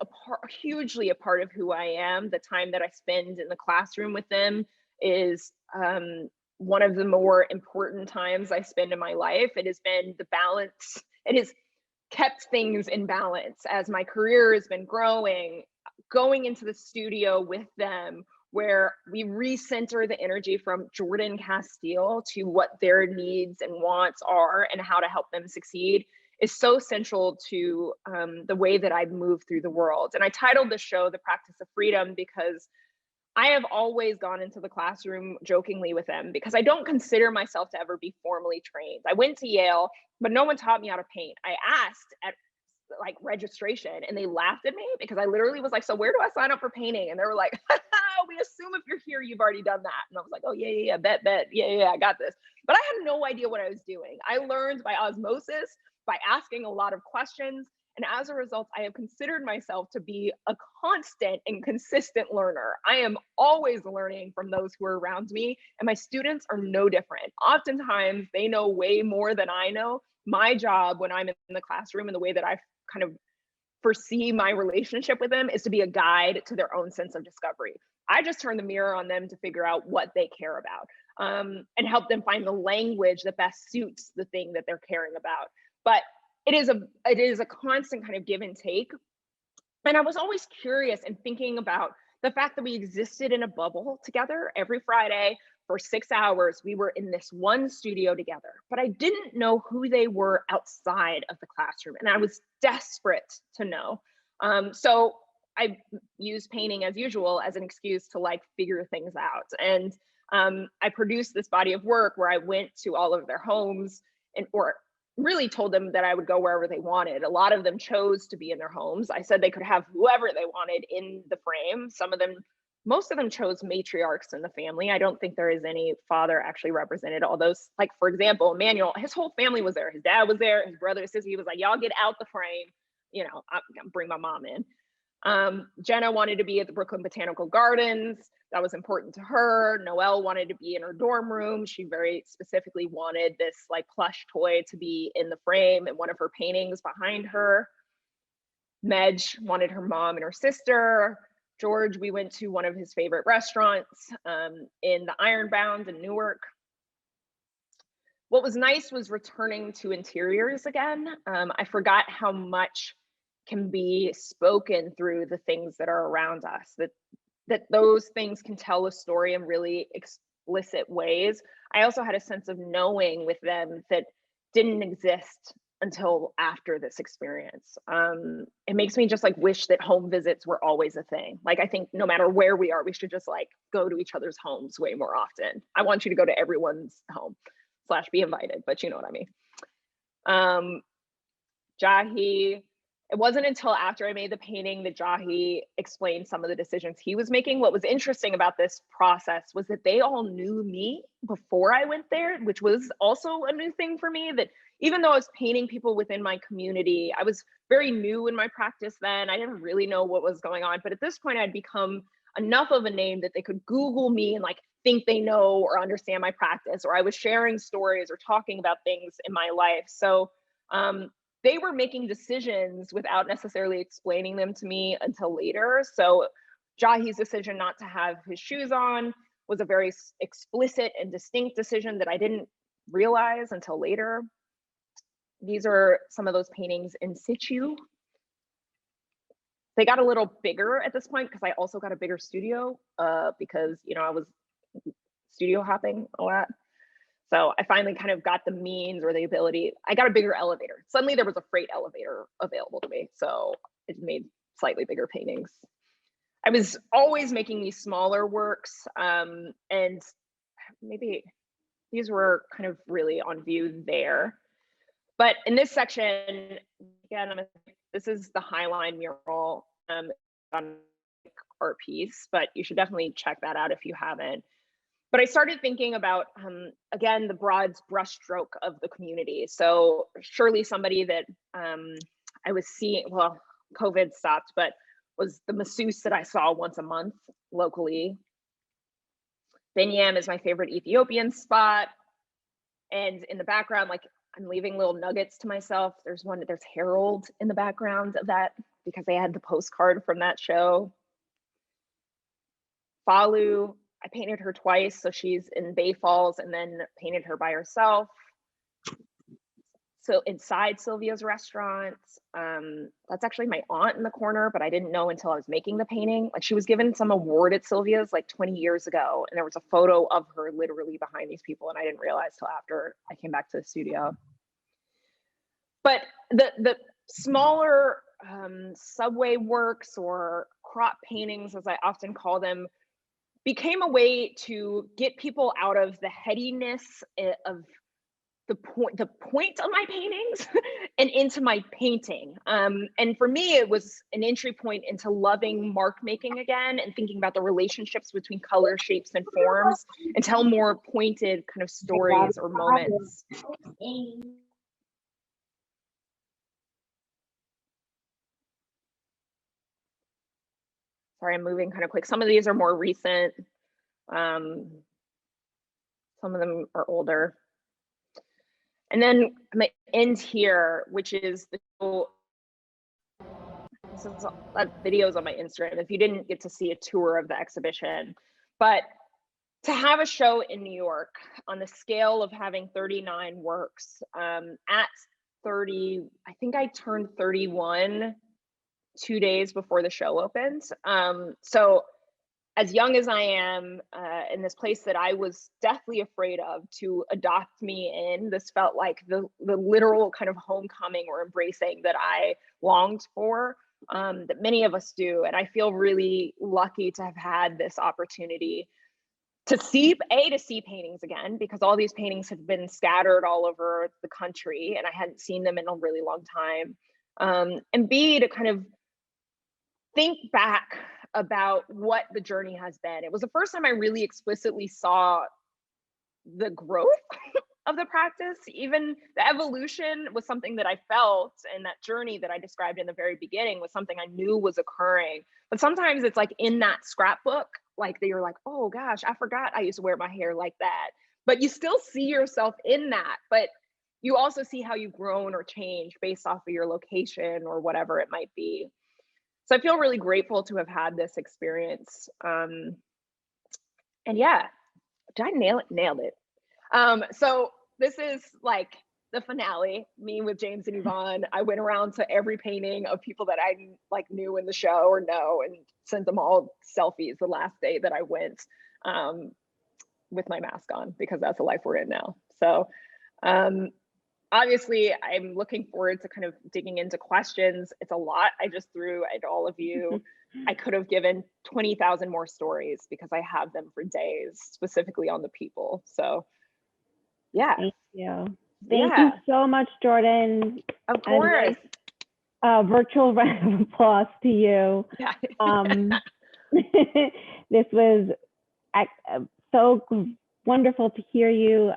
hugely a part of who I am. The time that I spend in the classroom with them is one of the more important times I spend in my life. It has been the balance. It has kept things in balance as my career has been growing, going into the studio with them, where we recenter the energy from Jordan Casteel to what their needs and wants are and how to help them succeed, is so central to the way that I move through the world. And I titled the show The Practice of Freedom because I have always gone into the classroom jokingly with them because I don't consider myself to ever be formally trained. I went to Yale, but no one taught me how to paint. I asked at like registration and they laughed at me because I literally was like, so where do I sign up for painting? And they were like, we assume if you're here, you've already done that. And I was like, oh yeah, bet, yeah, I got this. But I had no idea what I was doing. I learned by osmosis, by asking a lot of questions. And as a result, I have considered myself to be a constant and consistent learner. I am always learning from those who are around me, and my students are no different. Oftentimes, they know way more than I know. My job when I'm in the classroom and the way that I kind of foresee my relationship with them is to be a guide to their own sense of discovery. I just turn the mirror on them to figure out what they care about and help them find the language that best suits the thing that they're caring about. But it is a constant kind of give and take. And I was always curious and thinking about the fact that we existed in a bubble together every Friday for 6 hours. We were in this one studio together, but I didn't know who they were outside of the classroom. And I was desperate to know. So I used painting as usual as an excuse to like figure things out. And I produced this body of work where I went to all of their homes or really told them that I would go wherever they wanted. A lot of them chose to be in their homes. I said they could have whoever they wanted in the frame. Most of them chose matriarchs in the family. I don't think there is any father actually represented. Although, like, for example, Emmanuel, his whole family was there. His dad was there, his brother, his sister. He was like, y'all get out the frame. You know, I'm bring my mom in. Jenna wanted to be at the Brooklyn Botanical Gardens. That was important to her. Noelle wanted to be in her dorm room. She very specifically wanted this like plush toy to be in the frame and one of her paintings behind her. Medj wanted her mom and her sister. George, we went to one of his favorite restaurants in the Ironbound in Newark. What was nice was returning to interiors again. I forgot how much can be spoken through the things that are around us, that those things can tell a story in really explicit ways. I also had a sense of knowing with them that didn't exist until after this experience. It makes me just like wish that home visits were always a thing. Like, I think no matter where we are, we should just like go to each other's homes way more often. I want you to go to everyone's home / be invited, but you know what I mean. Jahi, it wasn't until after I made the painting that Jahi explained some of the decisions he was making. What was interesting about this process was that they all knew me before I went there, which was also a new thing for me, that even though I was painting people within my community, I was very new in my practice then. I didn't really know what was going on. But at this point, I'd become enough of a name that they could Google me and like think they know or understand my practice, or I was sharing stories or talking about things in my life. So they were making decisions without necessarily explaining them to me until later. So Jahi's decision not to have his shoes on was a very explicit and distinct decision that I didn't realize until later. These are some of those paintings in situ. They got a little bigger at this point because I also got a bigger studio because, you know, I was studio hopping a lot. So I finally kind of got the means or the ability. I got a bigger elevator. Suddenly there was a freight elevator available to me. So it made slightly bigger paintings. I was always making these smaller works, and maybe these were kind of really on view there. But in this section, again, this is the Highline mural on art piece, but you should definitely check that out if you haven't. But I started thinking about, again, the broad brushstroke of the community. So surely somebody that I was seeing, well, COVID stopped, but was the masseuse that I saw once a month locally. Benyam is my favorite Ethiopian spot. And in the background, like, I'm leaving little nuggets to myself. There's Harold in the background of that because they had the postcard from that show. Falu, I painted her twice. So she's in Bay Falls and then painted her by herself. So inside Sylvia's restaurant, that's actually my aunt in the corner, but I didn't know until I was making the painting. Like, she was given some award at Sylvia's like 20 years ago. And there was a photo of her literally behind these people. And I didn't realize till after I came back to the studio. But the smaller subway works or crop paintings, as I often call them, became a way to get people out of the headiness of the point of my paintings and into my painting. And for me, it was an entry point into loving mark making again and thinking about the relationships between color, shapes, and forms, and tell more pointed kind of stories or moments. Sorry, I'm moving kind of quick. Some of these are more recent. Some of them are older. And then I'm gonna end here, which is this is videos on my Instagram if you didn't get to see a tour of the exhibition. But to have a show in New York on the scale of having 39 works at 30, I think I turned 31 2 days before the show opened. So as young as I am, in this place that I was deathly afraid of to adopt me in, this felt like the literal kind of homecoming or embracing that I longed for. that many of us do. And I feel really lucky to have had this opportunity to see paintings again, because all these paintings have been scattered all over the country and I hadn't seen them in a really long time. And B, to kind of think back about what the journey has been. It was the first time I really explicitly saw the growth of the practice. Even the evolution was something that I felt, and that journey that I described in the very beginning was something I knew was occurring. But sometimes it's like in that scrapbook, like that you're like, oh gosh, I forgot I used to wear my hair like that. But you still see yourself in that, but you also see how you've grown or changed based off of your location or whatever it might be. So I feel really grateful to have had this experience. And yeah, did I nail it? Nailed it. So this is like the finale, me with James and Yvonne. I went around to every painting of people that I like knew in the show or know, and sent them all selfies the last day that I went, with my mask on, because that's the life we're in now. So obviously I'm looking forward to kind of digging into questions. It's a lot I just threw at all of you. I could have given 20,000 more stories because I have them for days, specifically on the people. So yeah. Thank you. Thank you so much, Jordan. Of course. Virtual round of applause to you. Yeah. This was so wonderful to hear you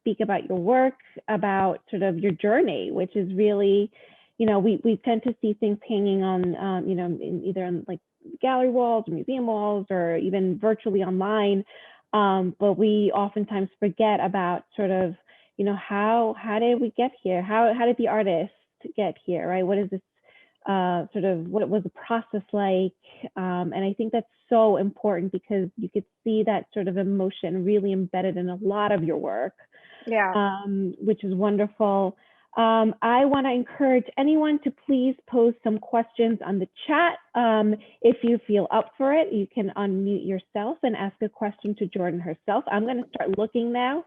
speak about your work, about sort of your journey, which is really, you know, we tend to see things hanging on, you know, either on like gallery walls or museum walls or even virtually online. But we oftentimes forget about sort of, you know, how did we get here? How did the artist get here, right? What is this sort of, what was the process like? And I think that's so important because you could see that sort of emotion really embedded in a lot of your work, which is wonderful. I want to encourage anyone to please pose some questions on the chat. If you feel up for it, you can unmute yourself and ask a question to Jordan herself. I'm going to start looking now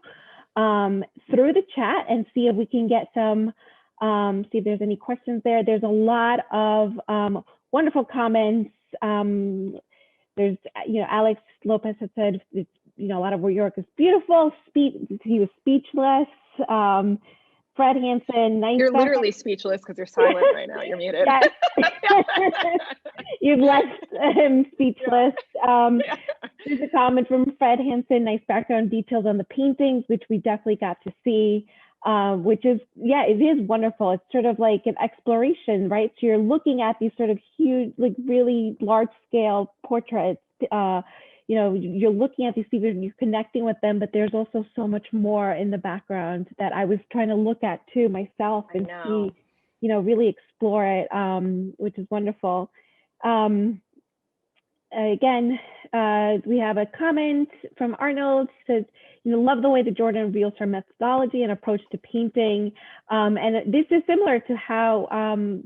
through the chat and see if we can get some, see if there's any questions there. There's a lot of wonderful comments. There's, you know, Alex Lopez has said, you know, a lot of your work is beautiful. He was speechless. Fred Hansen, nice. You're literally speechless because you're silent right now. You're muted. Yes. You've left him speechless. There's a comment from Fred Hansen, nice background details on the paintings, which we definitely got to see, which is, yeah, it is wonderful. It's sort of like an exploration, right? So you're looking at these sort of huge, like really large scale portraits. You know, you're looking at these people, you're connecting with them, but there's also so much more in the background that I was trying to look at too myself and see, you know, really explore it, which is wonderful. Again, we have a comment from Arnold, says, you know, love the way that Jordan reveals her methodology and approach to painting. And this is similar to how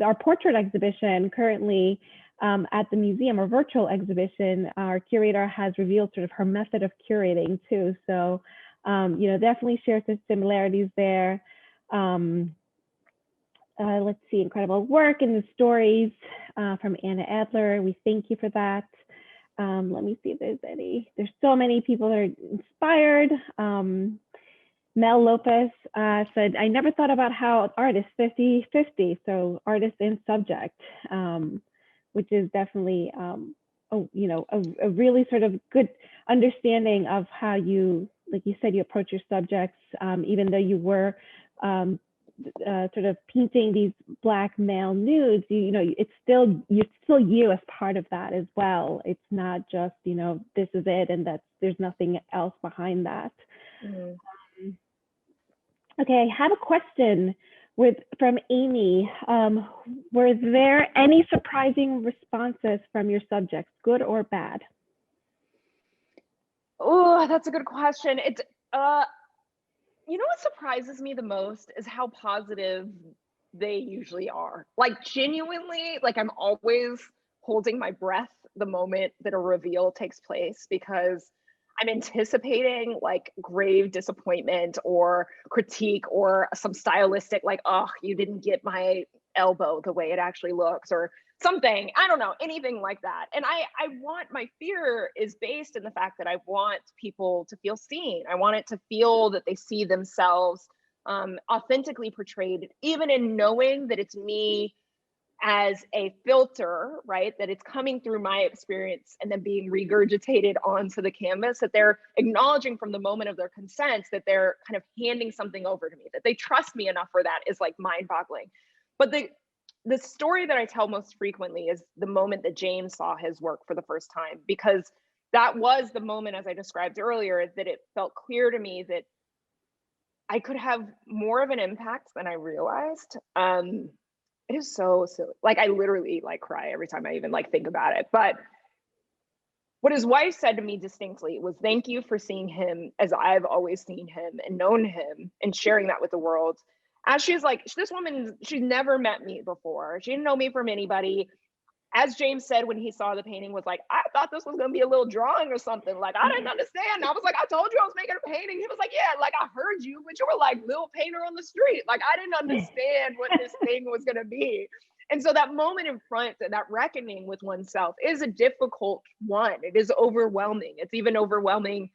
our portrait exhibition currently at the museum, or virtual exhibition, our curator has revealed sort of her method of curating too. So, you know, definitely shares the similarities there. Let's see, incredible work in the stories from Anna Adler. We thank you for that. Let me see if there's any, there's so many people that are inspired. Mel Lopez said, I never thought about how artists 50-50, so artist and subject. Which is definitely, you know, a really sort of good understanding of how you, like you said, you approach your subjects, even though you were sort of painting these Black male nudes, you know, it's still, you're still you as part of that as well. It's not just, you know, this is it and that's, there's nothing else behind that. Okay, I have a question from Amy. Were there any surprising responses from your subjects, good or bad? Oh, that's a good question. It's, you know what surprises me the most is how positive they usually are. Like genuinely, like I'm always holding my breath the moment that a reveal takes place, because I'm anticipating like grave disappointment or critique or some stylistic, like, oh, you didn't get my elbow the way it actually looks, or something, I don't know, anything like that. And my fear is based in the fact that I want people to feel seen. I want it to feel that they see themselves authentically portrayed, even in knowing that it's me as a filter, right? That it's coming through my experience and then being regurgitated onto the canvas, that they're acknowledging from the moment of their consent that they're kind of handing something over to me, that they trust me enough for that is like mind-boggling. But the story that I tell most frequently is the moment that James saw his work for the first time, because that was the moment, as I described earlier, that it felt clear to me that I could have more of an impact than I realized. It is so silly. Like, I literally like cry every time I even like think about it. But what his wife said to me distinctly was, thank you for seeing him as I've always seen him and known him, and sharing that with the world. As she's like, this woman, she's never met me before. She didn't know me from anybody. As James said when he saw the painting, was like, I thought this was gonna be a little drawing or something. Like, I didn't understand. I was like, I told you I was making a painting. He was like, yeah, like I heard you, but you were like little painter on the street. Like, I didn't understand what this thing was gonna be. And so that moment in front, that reckoning with oneself is a difficult one. It is overwhelming. It's even overwhelming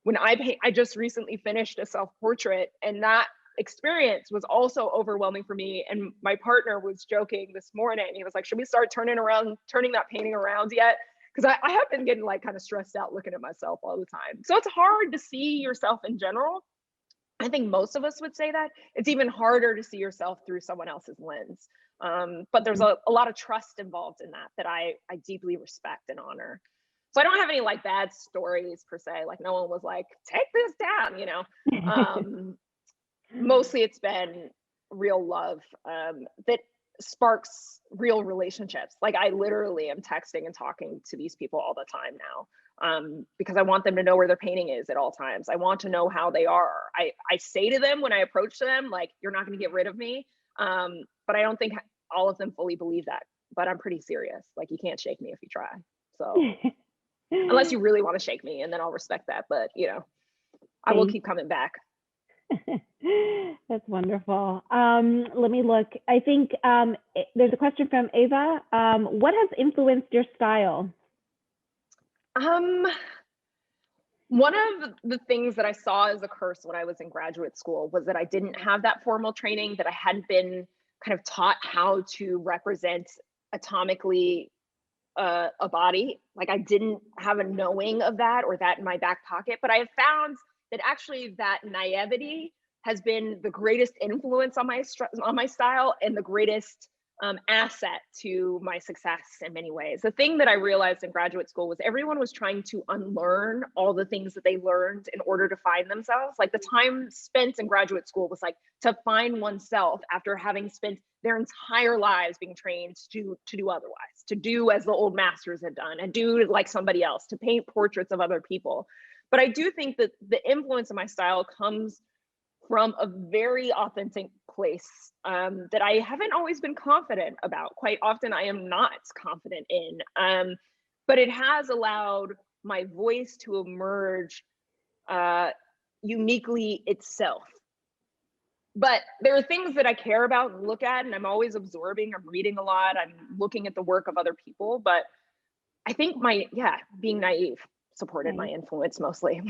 when I just recently finished a self-portrait, and that experience was also overwhelming for me. And my partner was joking this morning. He was like, should we start turning that painting around yet? Because I have been getting like kind of stressed out looking at myself all the time. So it's hard to see yourself in general. I think most of us would say that. It's even harder to see yourself through someone else's lens. But there's a lot of trust involved in that I deeply respect and honor. So I don't have any like bad stories per se. Like, no one was like, take this down, you know. Mostly it's been real love that sparks real relationships. Like, I literally am texting and talking to these people all the time now, because I want them to know where their painting is at all times. I want to know how they are. I say to them when I approach them, like, you're not going to get rid of me. But I don't think all of them fully believe that. But I'm pretty serious. Like, you can't shake me if you try. So unless you really want to shake me, and then I'll respect that. But, you know, I will keep coming back. That's wonderful. Let me look. I think there's a question from Ava. What has influenced your style? One of the things that I saw as a curse when I was in graduate school was that I didn't have that formal training, that I hadn't been kind of taught how to represent atomically a body. Like, I didn't have a knowing of that, or that in my back pocket. But I have found that actually that naivety has been the greatest influence on my style, and the greatest asset to my success in many ways. The thing that I realized in graduate school was everyone was trying to unlearn all the things that they learned in order to find themselves. Like, the time spent in graduate school was like to find oneself after having spent their entire lives being trained to do otherwise, to do as the old masters had done, and do like somebody else, to paint portraits of other people. But I do think that the influence of my style comes from a very authentic place that I haven't always been confident about. Quite often I am not confident in, but it has allowed my voice to emerge uniquely itself. But there are things that I care about and look at, and I'm always absorbing. I'm reading a lot. I'm looking at the work of other people. But I think being naive supported my influence mostly.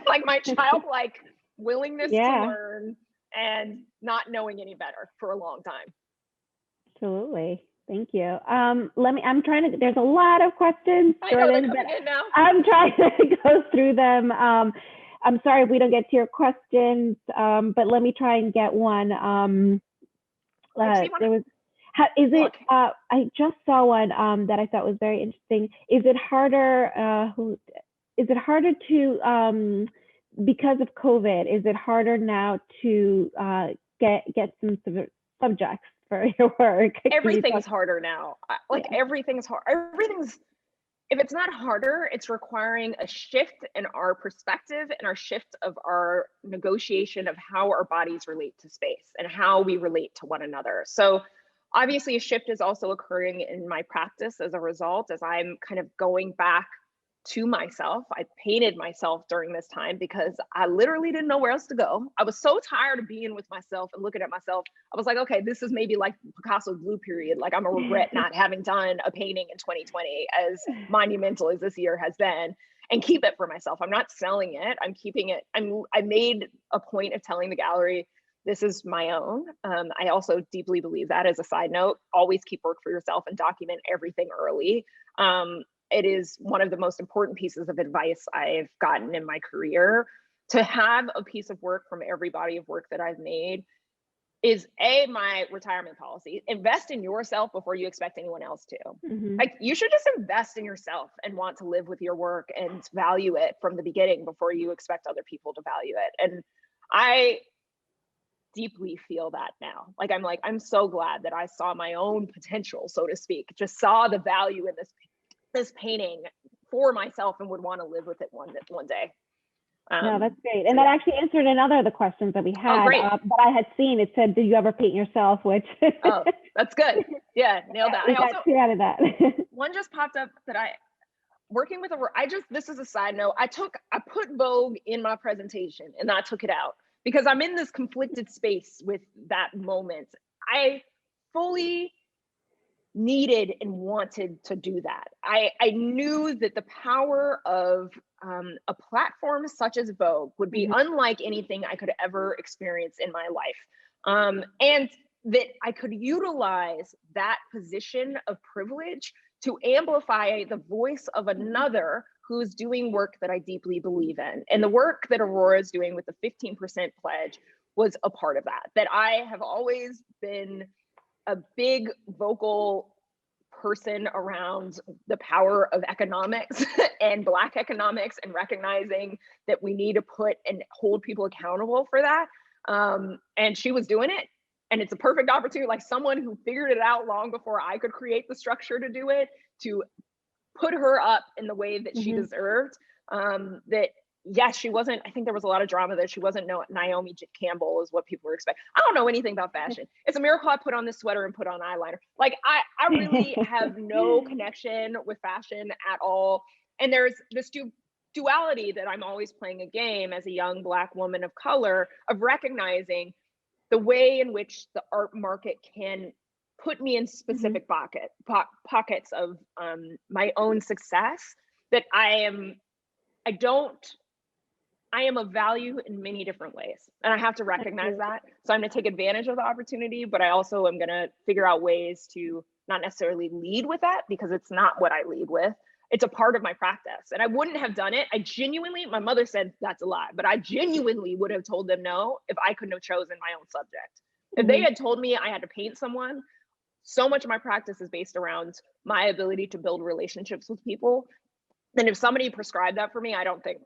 Like, my childlike willingness to learn and not knowing any better for a long time. Absolutely. Thank you. There's a lot of questions, Jordan, but I'm trying to go through them. I'm sorry if we don't get to your questions, but let me try and get one. I just saw one that I thought was very interesting. Is it harder to, because of COVID, is it harder now to get some subjects for your work? Everything's harder now. Everything's hard. If it's not harder, it's requiring a shift in our perspective and our shift of our negotiation of how our bodies relate to space and how we relate to one another. So obviously a shift is also occurring in my practice as a result, as I'm kind of going back to myself. I painted myself during this time because I literally didn't know where else to go. I was so tired of being with myself and looking at myself. I was like, okay, this is maybe like Picasso's blue period. Like, I'm a regret not having done a painting in 2020, as monumental as this year has been, and keep it for myself. I'm not selling it. I'm keeping it. I made a point of telling the gallery, this is my own. I also deeply believe that, as a side note, always keep work for yourself and document everything early. It is one of the most important pieces of advice I've gotten in my career. To have a piece of work from every body of work that I've made is my retirement policy. Invest in yourself before you expect anyone else to. Like, you should just invest in yourself and want to live with your work and value it from the beginning before you expect other people to value it. And I deeply feel that now. Like, I'm so glad that I saw my own potential, so to speak, just saw the value in this painting for myself and would want to live with it one day. No, that's great. And that actually answered another of the questions that we had that I had seen. It said, did you ever paint yourself? Which oh, that's good. Yeah, nailed that. I also two out of that. One just popped up that working with this is a side note. I put Vogue in my presentation and I took it out because I'm in this conflicted space with that moment. I fully needed and wanted to do that. I knew that the power of a platform such as Vogue would be unlike anything I could ever experience in my life. And that I could utilize that position of privilege to amplify the voice of another who's doing work that I deeply believe in. And the work that Aurora is doing with the 15% pledge was a part of that. That I have always been a big vocal person around the power of economics and Black economics, and recognizing that we need to put and hold people accountable for that. And she was doing it. And it's a perfect opportunity, like someone who figured it out long before I could create the structure to do it, to put her up in the way that she deserved. That yes, she wasn't, I think there was a lot of drama that she wasn't Naomi Campbell is what people were expecting. I don't know anything about fashion. It's a miracle I put on this sweater and put on eyeliner. Like, I really have no connection with fashion at all. And there's this duality that I'm always playing a game as a young Black woman of color, of recognizing the way in which the art market can put me in specific pockets of my own success, that I am of value in many different ways. And I have to recognize that. So I'm going to take advantage of the opportunity, but I also am going to figure out ways to not necessarily lead with that, because it's not what I lead with. It's a part of my practice. And I wouldn't have done it. My mother said that's a lie, but I genuinely would have told them no if I couldn't have chosen my own subject. If they had told me I had to paint someone, so much of my practice is based around my ability to build relationships with people. And if somebody prescribed that for me, I don't think.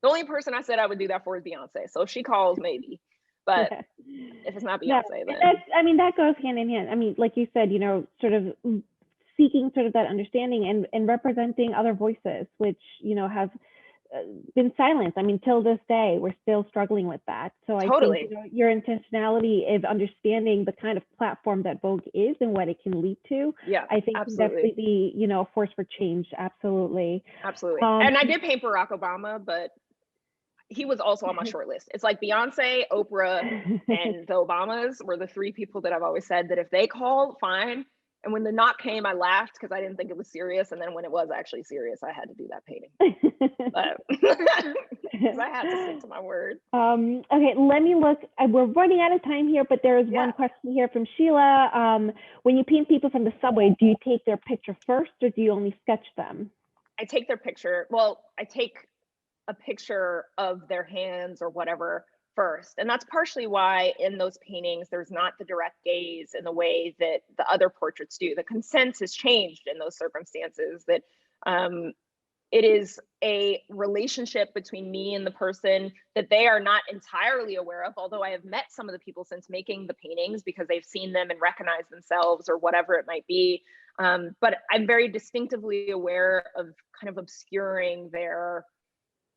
The only person I said I would do that for is Beyonce. So if she calls, maybe. But if it's not Beyonce, then. That goes hand in hand. I mean, like you said, sort of seeking sort of that understanding and representing other voices, which, have been silenced. I mean, till this day, we're still struggling with that. So I think your intentionality of understanding the kind of platform that Vogue is and what it can lead to, I think can definitely be, a force for change. Absolutely. And I did paint Barack Obama, but he was also on my short list. It's like Beyonce, Oprah, and the Obamas were the three people that I've always said that if they called, fine. And when the knock came, I laughed because I didn't think it was serious. And then when it was actually serious, I had to do that painting. But I had to stick to my word. Okay, let me look. We're running out of time here, but there is one question here from Sheila. When you paint people from the subway, do you take their picture first or do you only sketch them? I take their picture. Well, I take a picture of their hands or whatever first. And that's partially why in those paintings, there's not the direct gaze in the way that the other portraits do. The consent has changed in those circumstances, that it is a relationship between me and the person that they are not entirely aware of, although I have met some of the people since making the paintings because they've seen them and recognized themselves or whatever it might be. But I'm very distinctively aware of kind of obscuring their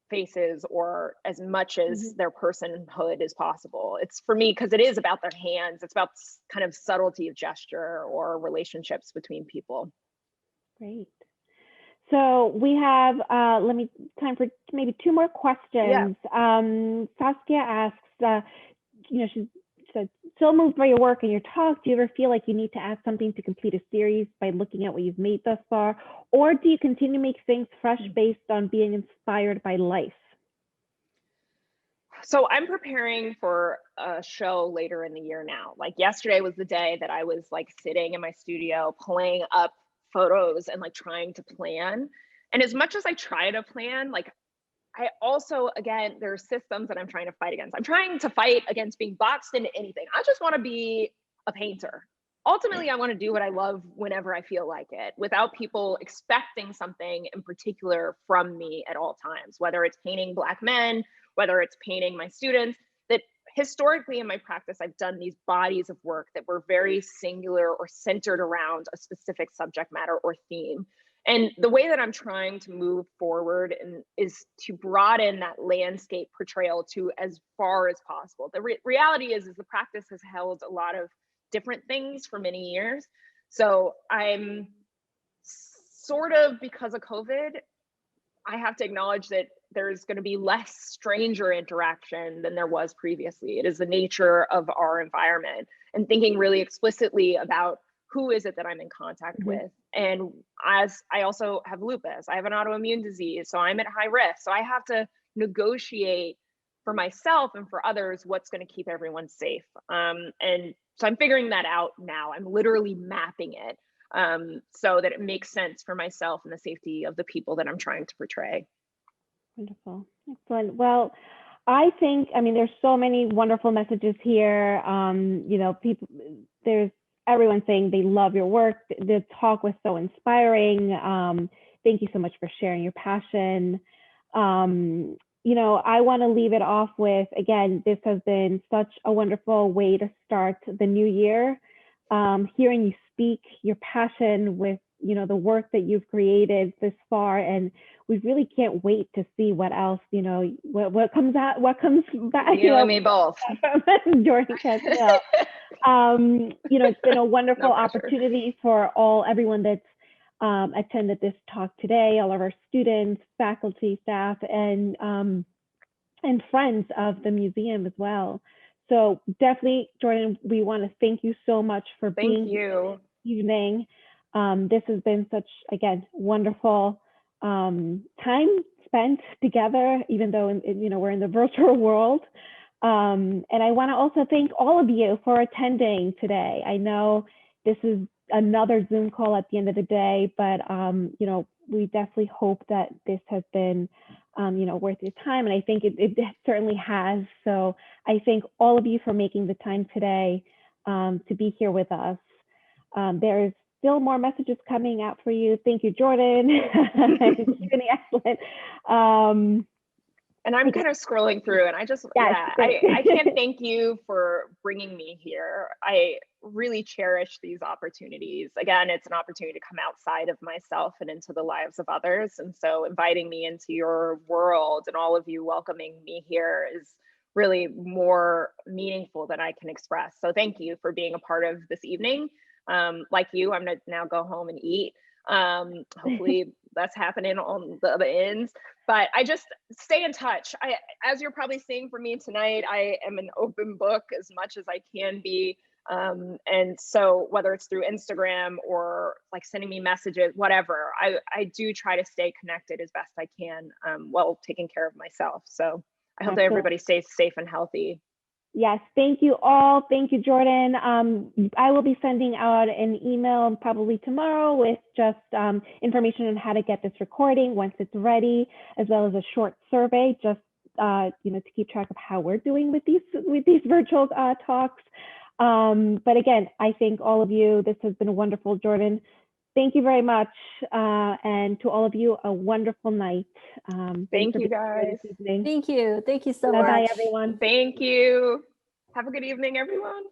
faces or as much as their personhood as possible. It's for me, because it is about their hands. It's about kind of subtlety of gesture or relationships between people. Great. So we have, time for maybe 2 more questions. Saskia asks, she said, so moved by your work and your talk, do you ever feel like you need to add something to complete a series by looking at what you've made thus far? Or do you continue to make things fresh based on being inspired by life? So I'm preparing for a show later in the year now. Like yesterday was the day that I was like sitting in my studio, pulling up photos and like trying to plan. And as much as I try to plan, like I also, again, there are systems that I'm trying to fight against. I'm trying to fight against being boxed into anything. I just want to be a painter. Ultimately, I want to do what I love whenever I feel like it, without people expecting something in particular from me at all times, whether it's painting Black men, whether it's painting my students. That historically in my practice, I've done these bodies of work that were very singular or centered around a specific subject matter or theme. And the way that I'm trying to move forward is to broaden that landscape portrayal to as far as possible. The reality is the practice has held a lot of different things for many years. So I'm sort of, because of COVID, I have to acknowledge that there's going to be less stranger interaction than there was previously. It is the nature of our environment, and thinking really explicitly about who is it that I'm in contact with. And as I also have lupus, I have an autoimmune disease, so I'm at high risk. So I have to negotiate for myself and for others what's going to keep everyone safe. And so I'm figuring that out now. I'm literally mapping it so that it makes sense for myself and the safety of the people that I'm trying to portray. Wonderful. Excellent. Well, I think, I mean, there's so many wonderful messages here. People, there's everyone saying they love your work. The talk was so inspiring. Thank you so much for sharing your passion. I want to leave it off with, again, this has been such a wonderful way to start the new year. Hearing you speak your passion with, the work that you've created this far, and we really can't wait to see what else, what comes back. You and me both. Jordan Casteel. It's been a wonderful opportunity for everyone that's attended this talk today, all of our students, faculty, staff, and friends of the museum as well. So definitely, Jordan, we want to thank you so much for being here this evening. This has been such, again, wonderful time spent together, even though we're in the virtual world. And I want to also thank all of you for attending today. I know this is another Zoom call at the end of the day, but we definitely hope that this has been worth your time, and I think it certainly has. So I thank all of you for making the time today to be here with us. There's still more messages coming out for you. Thank you, Jordan. You've been excellent. And I'm kind of scrolling through, and I can't thank you for bringing me here. I really cherish these opportunities. Again, it's an opportunity to come outside of myself and into the lives of others. And so inviting me into your world and all of you welcoming me here is really more meaningful than I can express. So thank you for being a part of this evening. Like you, I'm gonna now go home and eat. Hopefully that's happening on the other ends, but I just stay in touch. As you're probably seeing from me tonight, I am an open book as much as I can be. And so whether it's through Instagram or like sending me messages, whatever, I do try to stay connected as best I can while taking care of myself. So I hope that everybody stays safe and healthy. Yes, thank you all. Thank you, Jordan. I will be sending out an email probably tomorrow with just information on how to get this recording once it's ready, as well as a short survey, just to keep track of how we're doing with these virtual talks. But again, I thank all of you. This has been wonderful, Jordan. Thank you very much. And to all of you, a wonderful night. Thank you, guys. Thank you. Thank you so much. Bye-bye, everyone. Thank you. Have a good evening, everyone.